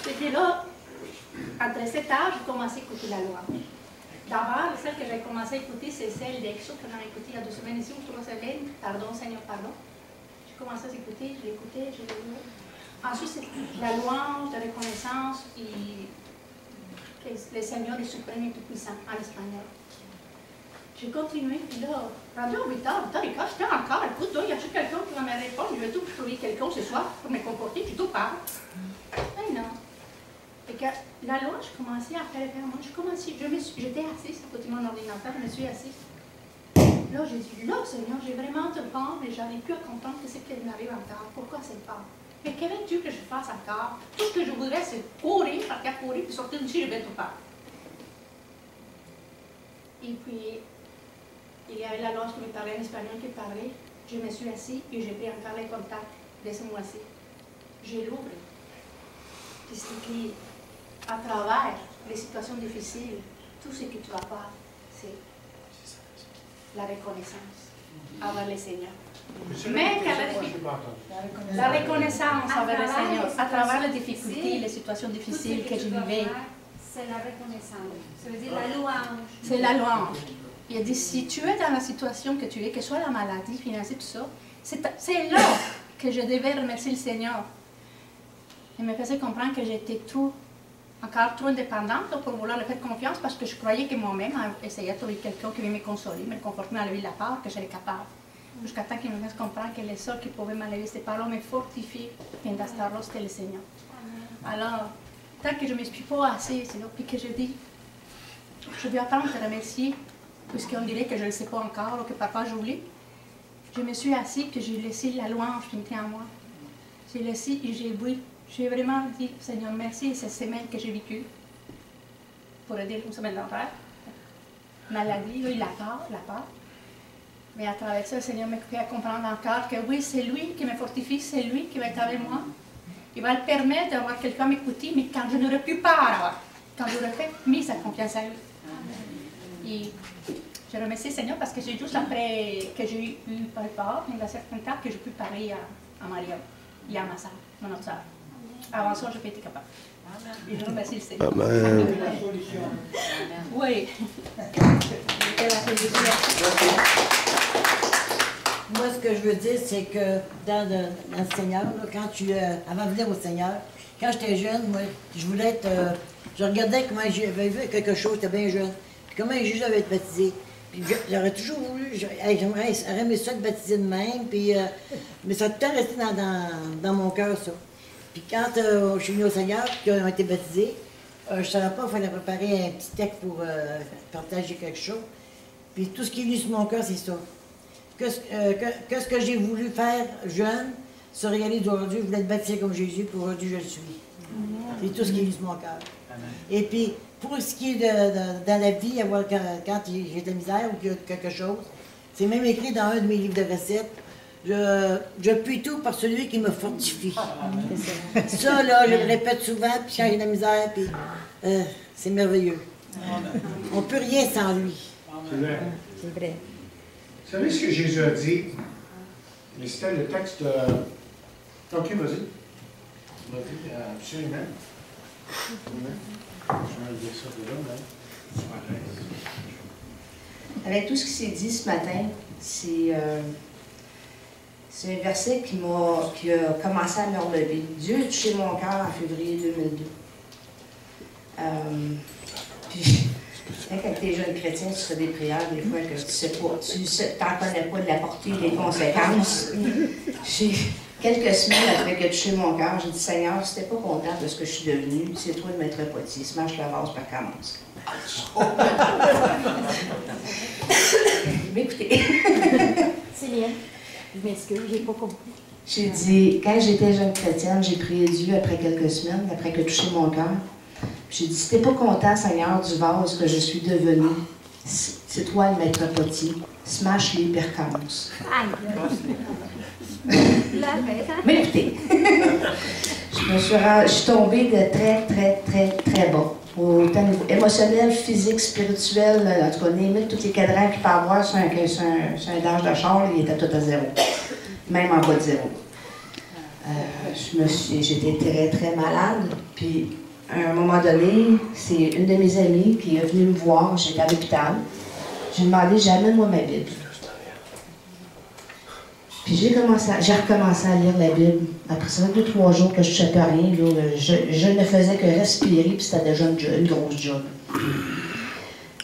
Et puis là, entre 7 heures, j'ai commencé à écouter la loi. D'abord, celle que j'ai commencé à écouter, c'est celle d'Exo que j'ai écoutée il y a 2 semaines ici, ou 3 semaines. Pardon, Seigneur, pardon. J'ai commencé à écouter, je l'ai écouté, je l'ai lu. Ensuite, c'est la louange, la reconnaissance, et que le Seigneur est suprême et tout-puissant en espagnol. J'ai continué, puis là, rendu à 8 heures, j'étais encore, écoute, il y a quelqu'un qui va me répondre, je vais tout trouver quelqu'un ce soir pour me comporter, puis tout part. Mais non. Et que la loi, je commençais à faire vers moi, j'étais assise à côté de mon ordinateur, je me suis assise. Là, j'ai dit, là, Seigneur, j'ai vraiment te peur, mais j'arrive plus à comprendre ce qui m'arrive encore. Pourquoi cette peur? Mais que veux-tu que je fasse encore? Tout ce que je voudrais, c'est courir, partir courir, puis sortir d'ici, je vais tout faire. Et puis, il y avait la loge qui me parlait en espagnol qui parlait. Je me suis assise et j'ai pris encore les contacts de ce mois-ci. Je l'ouvre. Puis c'est écrit, à travers les situations difficiles, tout ce que tu vas faire, c'est la reconnaissance envers le Seigneur. Mais la reconnaissance envers le Seigneur, à travers les difficultés, les situations difficiles que je vivais. C'est la reconnaissance. Ça veut dire la louange. C'est la louange. Il a dit, si tu es dans la situation que tu es, que ce soit la maladie, financière, tout ça, c'est là que je devais remercier le Seigneur. Il me faisait comprendre que j'étais encore trop indépendante pour vouloir lui faire confiance parce que je croyais que moi-même essayais de trouver quelqu'un qui allait me consoler, me conforter dans la vie de la part, que j'étais capable. Jusqu'à temps qu'il me fasse comprendre que les seuls qui pouvaient m'enlever ces paroles, me fortifier, pendant ce temps-là, c'était le Seigneur. Alors, tant que je ne me suis pas assise, puis que je dis, je vais apprendre à te remercier, puisqu'on dirait que je ne le sais pas encore, ou que papa j'oublie. Je me suis assise, que j'ai laissé la louange qui était en moi. J'ai laissé et j'ai bu. J'ai vraiment dit, Seigneur, merci ces semaines que j'ai vécues, pour aider une semaine d'enfer. Maladie, oui, la peur. Mais à travers ça, le Seigneur m'a fait comprendre encore que oui, c'est lui qui me fortifie, c'est lui qui va être avec moi. Il va le permettre d'avoir quelqu'un à m'écouter, mais quand je n'aurai plus peur, quand j'aurai fait mis sa confiance à lui. Et Je remercie le Seigneur parce que c'est juste après que j'ai eu Paul Port, il y a certain temps que j'ai pu parler à Maria et à ma soeur, mon autre soeur. Avant ça, je n'ai pas été capable. Et je remercie le Seigneur. Amen. Oui. C'était la solution. Moi, ce que je veux dire, c'est que dans le Seigneur, là, quand avant de venir au Seigneur, quand j'étais jeune, moi, je voulais être... je regardais comment j'avais vu quelque chose, j'étais bien jeune. Puis comment Jésus avait été baptisé. Puis j'aurais toujours voulu, j'aurais aimé ça être baptisé de même, puis, mais ça a tout le temps resté dans mon cœur, ça. Puis quand je suis venue au Seigneur, puis qu'ils ont été baptisés, je ne savais pas, il fallait préparer un petit texte pour partager quelque chose. Puis tout ce qui est venu sur mon cœur, c'est ça. Qu'est-ce que j'ai voulu faire jeune, se réaliser aujourd'hui, je voulais être baptisé comme Jésus, puis aujourd'hui je le suis. C'est tout ce qui est venu sur mon cœur. Et puis, pour ce qui est dans la vie, quand j'ai de la misère ou qu'il y a quelque chose, c'est même écrit dans un de mes livres de recettes, je puis tout par celui qui me fortifie. Ça, là, je le répète souvent, puis quand j'ai de la misère, puis c'est merveilleux. On ne peut rien sans lui. C'est vrai. C'est vrai. Vous savez ce que Jésus a dit? Mais c'était le texte de... Ok, vas-y. Vas-y, absolument. Je vais enlever ça de là, mais... Avec tout ce qui s'est dit ce matin, c'est un verset qui a commencé à me relever. Dieu a touché mon cœur en février 2002. Puis, quand tu es jeune chrétien, tu fais des prières des fois que tu sais pas, tu n'en connais pas de la portée et des conséquences. Quelques semaines après que touché mon cœur, j'ai dit, Seigneur, si tu n'es pas content de ce que je suis devenue, c'est toi de mettre potier. Smash la vase, par commence. M'écoutez. Céline, je m'excuse, j'ai pas compris. J'ai dit, quand j'étais jeune chrétienne, j'ai prié Dieu après quelques semaines, après que touché mon cœur. J'ai dit, si tu n'es pas content, Seigneur, du vase que je suis devenue, c'est toi le maître potier. Smash les percances. Mais écoutez, je suis tombée de très, très, très, très bas. Autant niveau émotionnel, physique, spirituel, en tout cas, limite, tous les cadrans qu'il peut avoir sur un dash de char, il était tout à zéro. Même en bas de zéro. J'étais très, très malade. Puis, à un moment donné, c'est une de mes amies qui est venue me voir, j'étais à l'hôpital. J'ai demandé, j'amène-moi ma Bible. Puis j'ai recommencé à lire la Bible. Après ça, 2-3 jours que je ne savais rien, là, je ne faisais que respirer, puis c'était déjà une grosse job.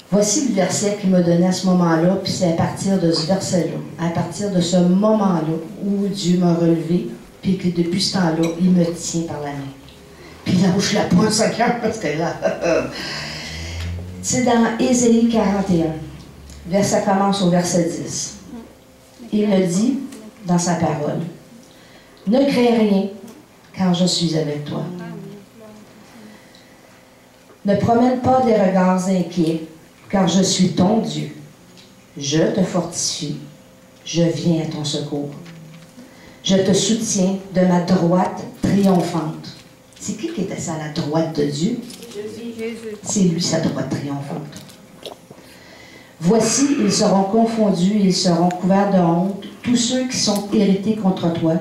Voici le verset qu'il m'a donné à ce moment-là, puis c'est à partir de ce verset-là, à partir de ce moment-là, où Dieu m'a relevé, puis que depuis ce temps-là, il me tient par la main. Puis là où je la pointe, ça cœur, parce que là... C'est dans Ésaïe 41, ça commence au verset 10. Il me dit, dans sa parole, « Ne crains rien, car je suis avec toi. Ne promène pas des regards inquiets, car je suis ton Dieu. Je te fortifie, je viens à ton secours. Je te soutiens de ma droite triomphante. » C'est qui était ça, la droite de Dieu? C'est lui, sa droite triomphante. Voici, ils seront confondus, ils seront couverts de honte, tous ceux qui sont irrités contre toi.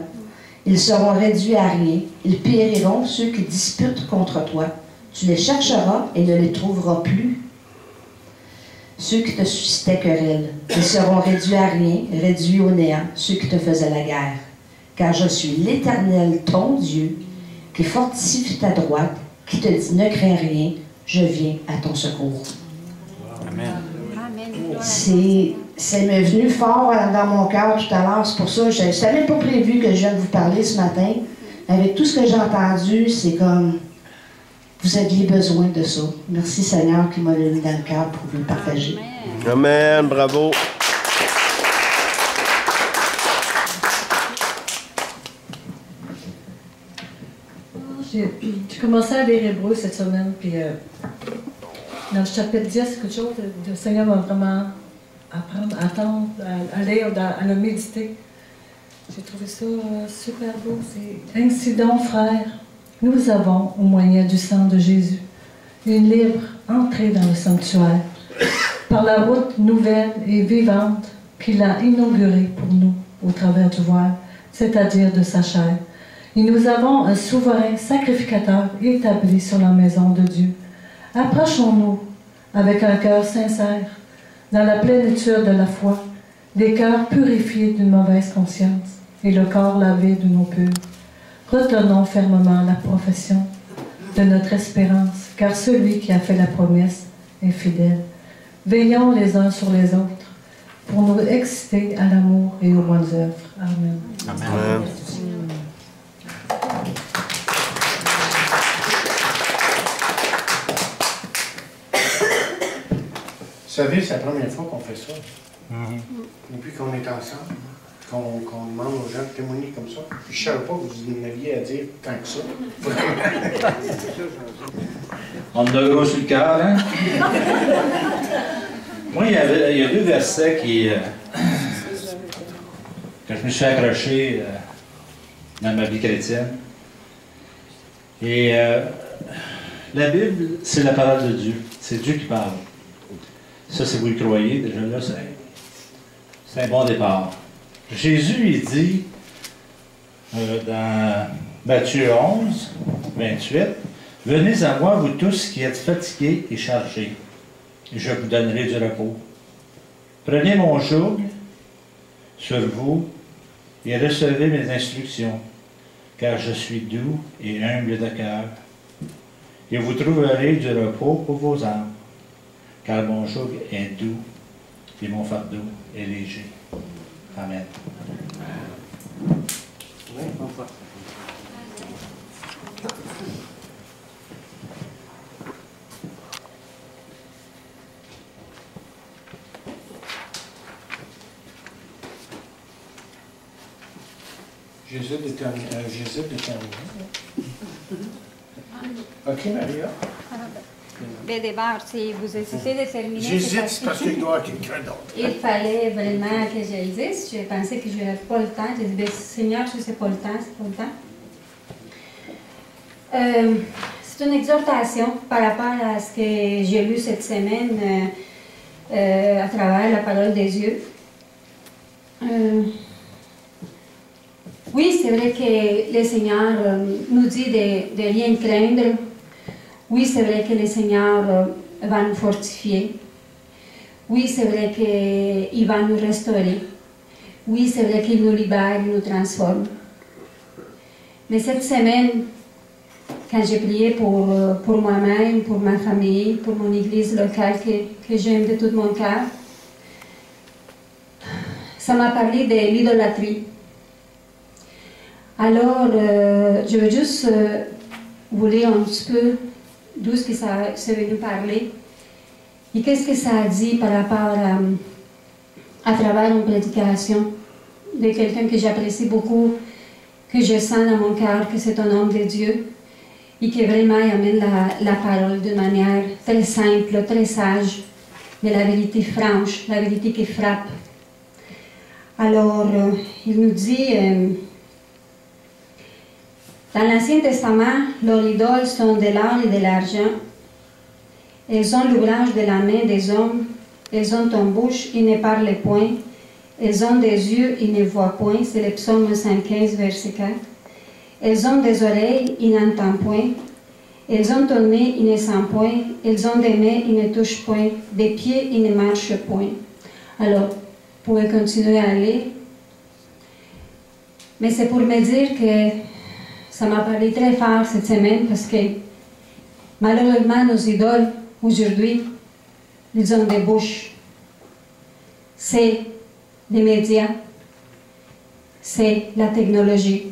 Ils seront réduits à rien, ils périront, ceux qui disputent contre toi. Tu les chercheras et ne les trouveras plus. Ceux qui te suscitaient querelle, ils seront réduits à rien, réduits au néant, ceux qui te faisaient la guerre. Car je suis l'Éternel, ton Dieu, qui fortifie ta droite, qui te dit ne crains rien, je viens à ton secours. Amen. C'est m'est venu fort dans mon cœur tout à l'heure, c'est pour ça que je n'avais même pas prévu que je vienne vous parler ce matin. Avec tout ce que j'ai entendu, c'est comme vous aviez besoin de ça. Merci Seigneur qui m'a mis dans le cœur pour vous le partager. Amen, bravo. J'ai commencé à lire Hébreu cette semaine, puis dans le chapitre 10, c'est quelque chose, le Seigneur m'a vraiment apprendre, à attendre, à lire, à le méditer. J'ai trouvé ça super beau. C'est ainsi donc, frères, nous avons, au moyen du sang de Jésus, une libre entrée dans le sanctuaire par la route nouvelle et vivante qu'il a inaugurée pour nous au travers du voile, c'est-à-dire de sa chair. Et nous avons un souverain sacrificateur établi sur la maison de Dieu. Approchons-nous avec un cœur sincère, dans la plénitude de la foi, les cœurs purifiés d'une mauvaise conscience et le corps lavé d'une eau pure. Retenons fermement la profession de notre espérance, car celui qui a fait la promesse est fidèle. Veillons les uns sur les autres pour nous exciter à l'amour et aux bonnes œuvres. Amen. Amen. Vous savez, c'est la première fois qu'on fait ça. Depuis qu'on est ensemble, qu'on demande aux gens de témoigner comme ça. Puis je ne savais pas que vous en aviez à dire tant que ça. Vraiment. On a gros sur le cœur, hein? Moi, il y a deux versets que je me suis accroché dans ma vie chrétienne. Et la Bible, c'est la parole de Dieu. C'est Dieu qui parle. Ça, si vous le croyez, déjà là, c'est un bon départ. Jésus, il dit dans Matthieu 11, 28, « Venez à moi, vous tous qui êtes fatigués et chargés, et je vous donnerai du repos. Prenez mon joug sur vous et recevez mes instructions, car je suis doux et humble de cœur, et vous trouverez du repos pour vos âmes, car mon joug est doux et mon fardeau est léger. » Amen. J'hésite de terminer. OK, Maria? Dès le départ, si vous hésitez de terminer... J'hésite parce qu'il doit y avoir quelqu'un d'autre. Il fallait vraiment que je le dise. Je pensais que je n'avais pas le temps. J'ai dit, Seigneur, je sais pas le temps, c'est pas le temps. C'est une exhortation par rapport à ce que j'ai lu cette semaine à travers la parole des dieux. Oui, c'est vrai que le Seigneur nous dit de rien craindre. Oui, c'est vrai que le Seigneur va nous fortifier. Oui, c'est vrai qu'il va nous restaurer. Oui, c'est vrai qu'il nous libère, il nous transforme. Mais cette semaine, quand j'ai prié pour moi-même, pour ma famille, pour mon église locale que j'aime de tout mon cœur, ça m'a parlé de l'idolâtrie. Alors, je veux juste vous lire un petit peu d'où est-ce que ça s'est venu parler et qu'est-ce que ça a dit par rapport à travers une prédication de quelqu'un que j'apprécie beaucoup, que je sens dans mon cœur que c'est un homme de Dieu et qui vraiment amène la parole d'une manière très simple, très sage, mais la vérité franche, la vérité qui frappe. Alors, il nous dit... dans l'Ancien Testament, leurs idoles sont de l'or et de l'argent. Elles ont l'ouvrage de la main des hommes. Elles ont une bouche, ils ne parlent point. Elles ont des yeux, ils ne voient point. C'est le psaume 115, verset 4. Elles ont des oreilles, ils n'entendent point. Elles ont un nez, ils ne sentent point. Elles ont des mains, ils ne touchent point. Des pieds, ils ne marchent point. Alors, vous pouvez continuer à lire. Mais c'est pour me dire que ça m'a parlé très fort cette semaine parce que malheureusement, nos idoles, aujourd'hui, ils ont des bouches. C'est les médias, c'est la technologie.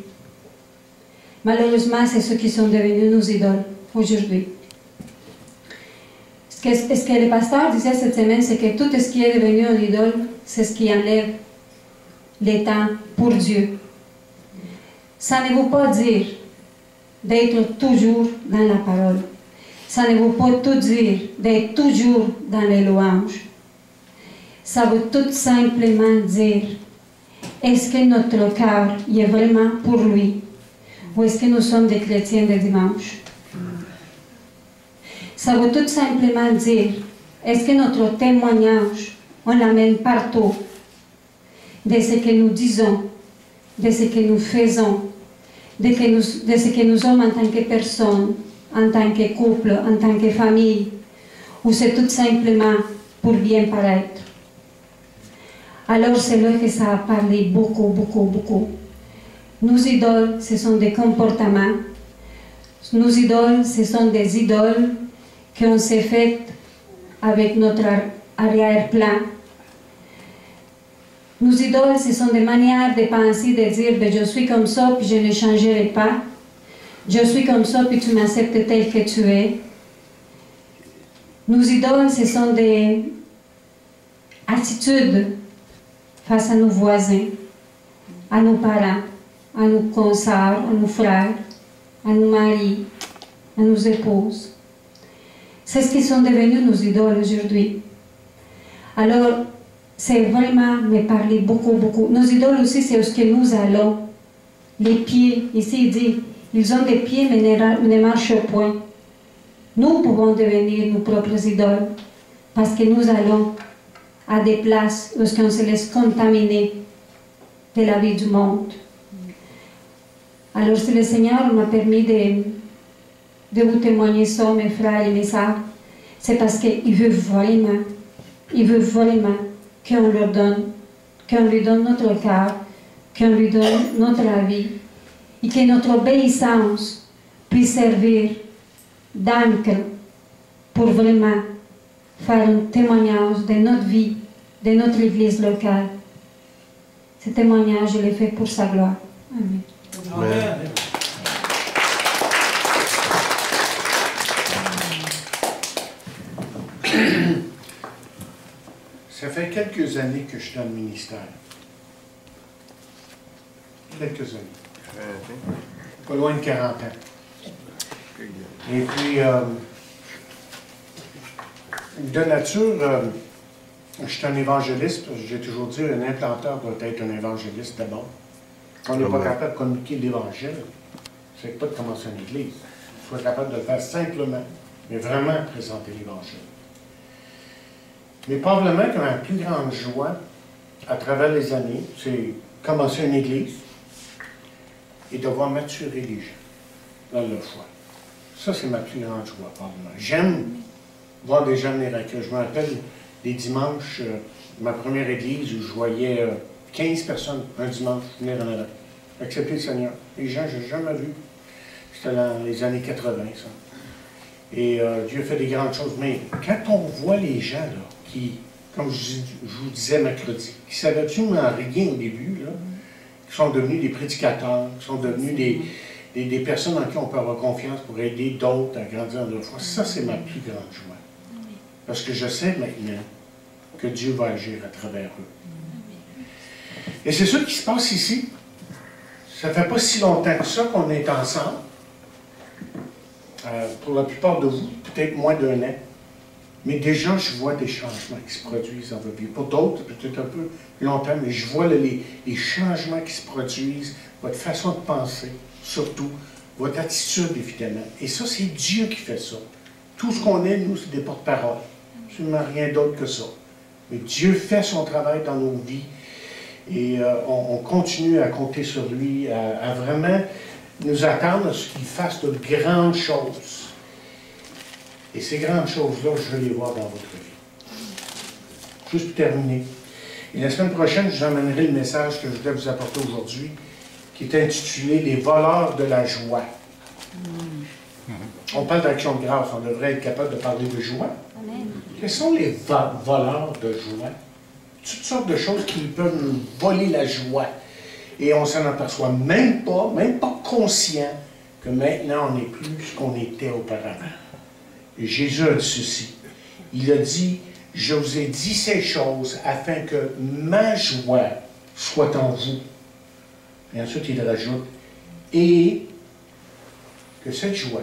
Malheureusement, c'est ceux qui sont devenus nos idoles aujourd'hui. Ce que le pasteur disait cette semaine, c'est que tout ce qui est devenu une idole, c'est ce qui enlève les temps pour Dieu. Ça ne veut pas dire d'être toujours dans la parole. Ça ne veut pas tout dire d'être toujours dans les louanges. Ça veut tout simplement dire, est-ce que notre cœur y est vraiment pour lui? Ou est-ce que nous sommes des chrétiens de dimanche? Ça veut tout simplement dire, est-ce que notre témoignage, on l'amène partout, de ce que nous disons, de ce que nous faisons, de ce que nous sommes en tant que personne, en tant que couple, en tant que famille, ou c'est tout simplement pour bien paraître. Alors c'est là que ça a parlé beaucoup, beaucoup, beaucoup. Nos idoles, ce sont des comportements. Nos idoles, ce sont des idoles qu'on s'est faites avec notre arrière-plan. Nos idoles, ce sont des manières de penser, de dire ben, je suis comme ça, puis je ne changerai pas. Je suis comme ça, puis tu m'acceptes tel que tu es. Nos idoles, ce sont des attitudes face à nos voisins, à nos parents, à nos consoeurs, à nos frères, à nos maris, à nos épouses. C'est ce qui sont devenus nos idoles aujourd'hui. Alors, c'est vraiment me parler beaucoup, beaucoup. Nos idoles aussi, c'est ce que nous allons. Les pieds, ici il dit, ils ont des pieds mais ne marchent point. Nous pouvons devenir nos propres idoles parce que nous allons à des places où on se laisse contaminer de la vie du monde. Alors si le Seigneur m'a permis de vous témoigner ça, mes frères et mes sœurs, c'est parce qu'il veut vraiment qu'on leur donne, qu'on lui donne notre cœur, qu'on lui donne notre vie, et que notre obéissance puisse servir d'encre pour vraiment faire un témoignage de notre vie, de notre Église locale. Ce témoignage, je l'ai fait pour sa gloire. Amen. Amen. Ça fait quelques années que je suis dans le ministère. Quelques années. Pas loin de 40 ans. Et puis, de nature, je suis un évangéliste. J'ai toujours dit un implanteur doit être un évangéliste d'abord. On n'est pas capable de communiquer l'Évangile, c'est pas de commencer une église. Il faut être capable de le faire simplement, mais vraiment présenter l'Évangile. Mais probablement que ma plus grande joie, à travers les années, c'est commencer une église et de voir maturer les gens dans leur foi. Ça, c'est ma plus grande joie, probablement. J'aime voir des gens venir à Dieu. Je me rappelle des dimanches, ma première église où je voyais 15 personnes un dimanche venir en avant, accepter le Seigneur. Les gens, je n'ai jamais vu. C'était dans les années 80, ça. Et Dieu fait des grandes choses. Mais quand on voit les gens, là, qui, comme je vous disais mercredi, qui ne savaient absolument rien au début, là, qui sont devenus des prédicateurs, qui sont devenus des personnes en qui on peut avoir confiance pour aider d'autres à grandir dans leur foi, ça, c'est ma plus grande joie. Parce que je sais maintenant que Dieu va agir à travers eux. Et c'est ça qui se passe ici. Ça ne fait pas si longtemps que ça qu'on est ensemble. Pour la plupart de vous, peut-être moins d'1 an. Mais déjà, je vois des changements qui se produisent dans votre vie. Pour d'autres, peut-être un peu plus longtemps, mais je vois là, les changements qui se produisent, votre façon de penser, surtout, votre attitude, évidemment. Et ça, c'est Dieu qui fait ça. Tout ce qu'on est, nous, c'est des porte-paroles. Absolument rien d'autre que ça. Mais Dieu fait son travail dans nos vies. Et on continue à compter sur lui, à vraiment nous attendre à ce qu'il fasse de grandes choses. Et ces grandes choses-là, je veux les voir dans votre vie. Juste pour terminer. Et la semaine prochaine, je vous emmènerai le message que je voulais vous apporter aujourd'hui, qui est intitulé « Les voleurs de la joie ». On parle d'action de grâce, on devrait être capable de parler de joie. Amen. Quels sont les voleurs de joie? Toutes sortes de choses qui peuvent nous voler la joie. Et on ne s'en aperçoit même pas conscient que maintenant on n'est plus ce qu'on était auparavant. Et Jésus a dit ceci. Il a dit, je vous ai dit ces choses afin que ma joie soit en vous. Et ensuite il rajoute, et que cette joie,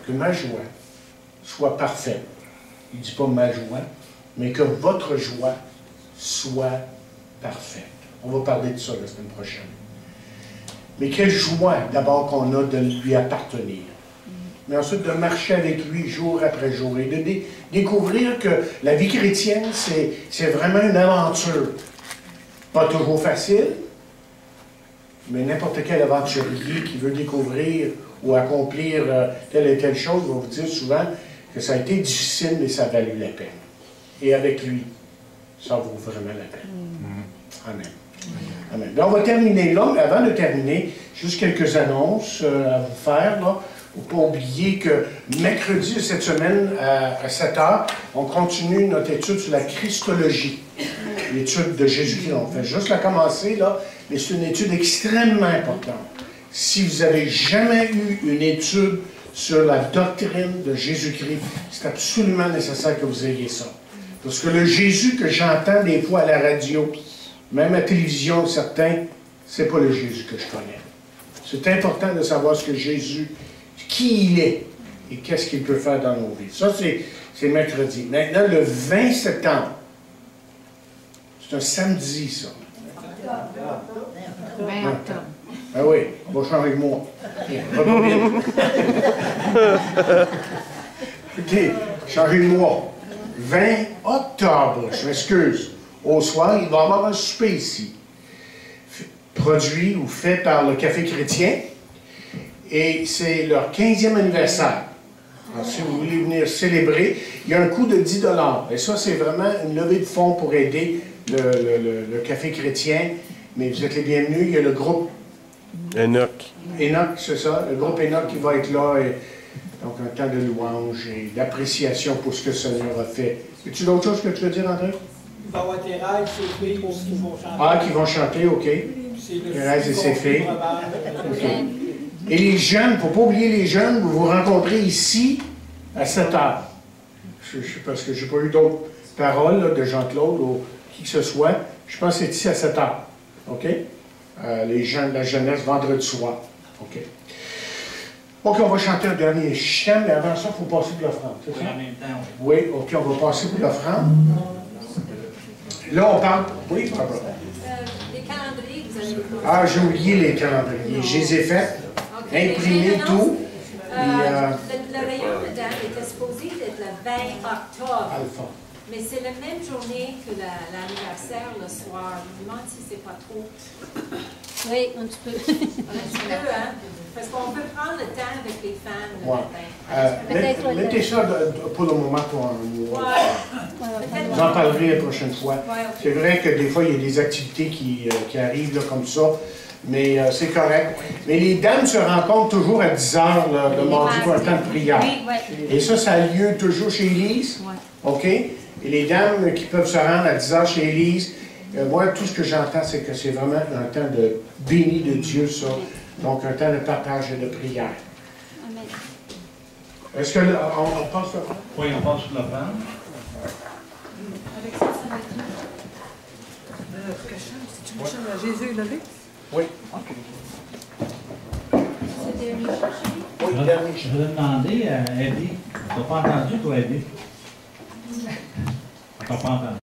que ma joie soit parfaite. Il ne dit pas ma joie, mais que votre joie soit parfaite. On va parler de ça la semaine prochaine. Mais quelle joie, d'abord, qu'on a de lui appartenir. mais ensuite de marcher avec lui jour après jour et de découvrir que la vie chrétienne, c'est vraiment une aventure. Pas toujours facile, mais n'importe quel aventurier qui veut découvrir ou accomplir telle et telle chose va vous dire souvent que ça a été difficile, mais ça a valu la peine. Et avec lui, ça vaut vraiment la peine. Amen. Amen. Donc, on va terminer là, mais avant de terminer, juste quelques annonces à vous faire. Il ne faut pas oublier que mercredi de cette semaine, à 7 h, on continue notre étude sur la Christologie, l'étude de Jésus-Christ. On fait juste la commencer, là, mais c'est une étude extrêmement importante. Si vous n'avez jamais eu une étude sur la doctrine de Jésus-Christ, c'est absolument nécessaire que vous ayez ça. Parce que le Jésus que j'entends des fois à la radio, même à la télévision, certains, c'est pas le Jésus que je connais. C'est important de savoir ce que Jésus, qui il est et qu'est-ce qu'il peut faire dans nos vies. Ça, c'est mercredi. Maintenant, le 20 septembre, c'est un samedi, ça. 20 octobre. Ah oui, on va changer de mois. OK, changer de mois. 20 octobre, je m'excuse. Au soir, il va y avoir un souper ici. Produit ou fait par le Café Chrétien. Et c'est leur 15e anniversaire. Alors, si vous voulez venir célébrer, il y a un coût de 10 $. Et ça, c'est vraiment une levée de fonds pour aider le Café Chrétien. Mais vous êtes les bienvenus. Il y a le groupe Enoch. Enoch, c'est ça. Le groupe Enoch qui va être là. Et, donc, un temps de louange et d'appréciation pour ce que le Seigneur a fait. As-tu d'autres choses que tu veux dire, André? Il va y avoir Thérèse, ses filles qui vont chanter. Ah, qui vont chanter, OK. Thérèse et ses filles. OK. Et les jeunes, il ne faut pas oublier les jeunes, vous vous rencontrez ici à 7 h. Parce que je n'ai pas eu d'autres paroles là, de Jean-Claude ou qui que ce soit. Je pense que c'est ici à 7 h. OK? Les jeunes, la jeunesse, vendredi soir. OK. OK, on va chanter un dernier chant, mais avant ça, il faut passer pour l'offrande. C'est ça? En même temps, oui. Oui, OK, on va passer pour l'offrande. Là, on parle. Oui, pardon. Les calendriers, vous avez. Ah, j'ai oublié les calendriers. Je les ai faits, imprimés, tout. Le rayon de date était supposé être le 20 octobre. Alpha. Mais c'est la même journée que l'anniversaire le soir. Je me demande si c'est pas trop. Oui, un petit peu. Un petit peu, hein? Parce qu'on peut prendre le temps avec les femmes le matin. Mettez ça pour le moment pour un mois. Vous en parlerez la prochaine fois. C'est vrai que des fois, il y a des activités qui arrivent là, comme ça, mais c'est correct. Mais les dames se rencontrent toujours à 10 h le mardi pour un temps de prière. Et ça a lieu toujours chez Élise. OK? Et les dames qui peuvent se rendre à 10 h chez Élise, moi, tout ce que j'entends, c'est que c'est vraiment un temps de béni de Dieu, ça. Donc, un temps de partage et de prière. Amen. Est-ce qu'on passe sur l'offrande? Oui, on passe sur l'offrande. Avec ça, ça va être c'est une chaîne à Jésus élevé? Oui. C'est dernier jour, Je vais demander à Eddie. Tu n'as pas entendu, toi, Eddie? Tu n'as pas entendu.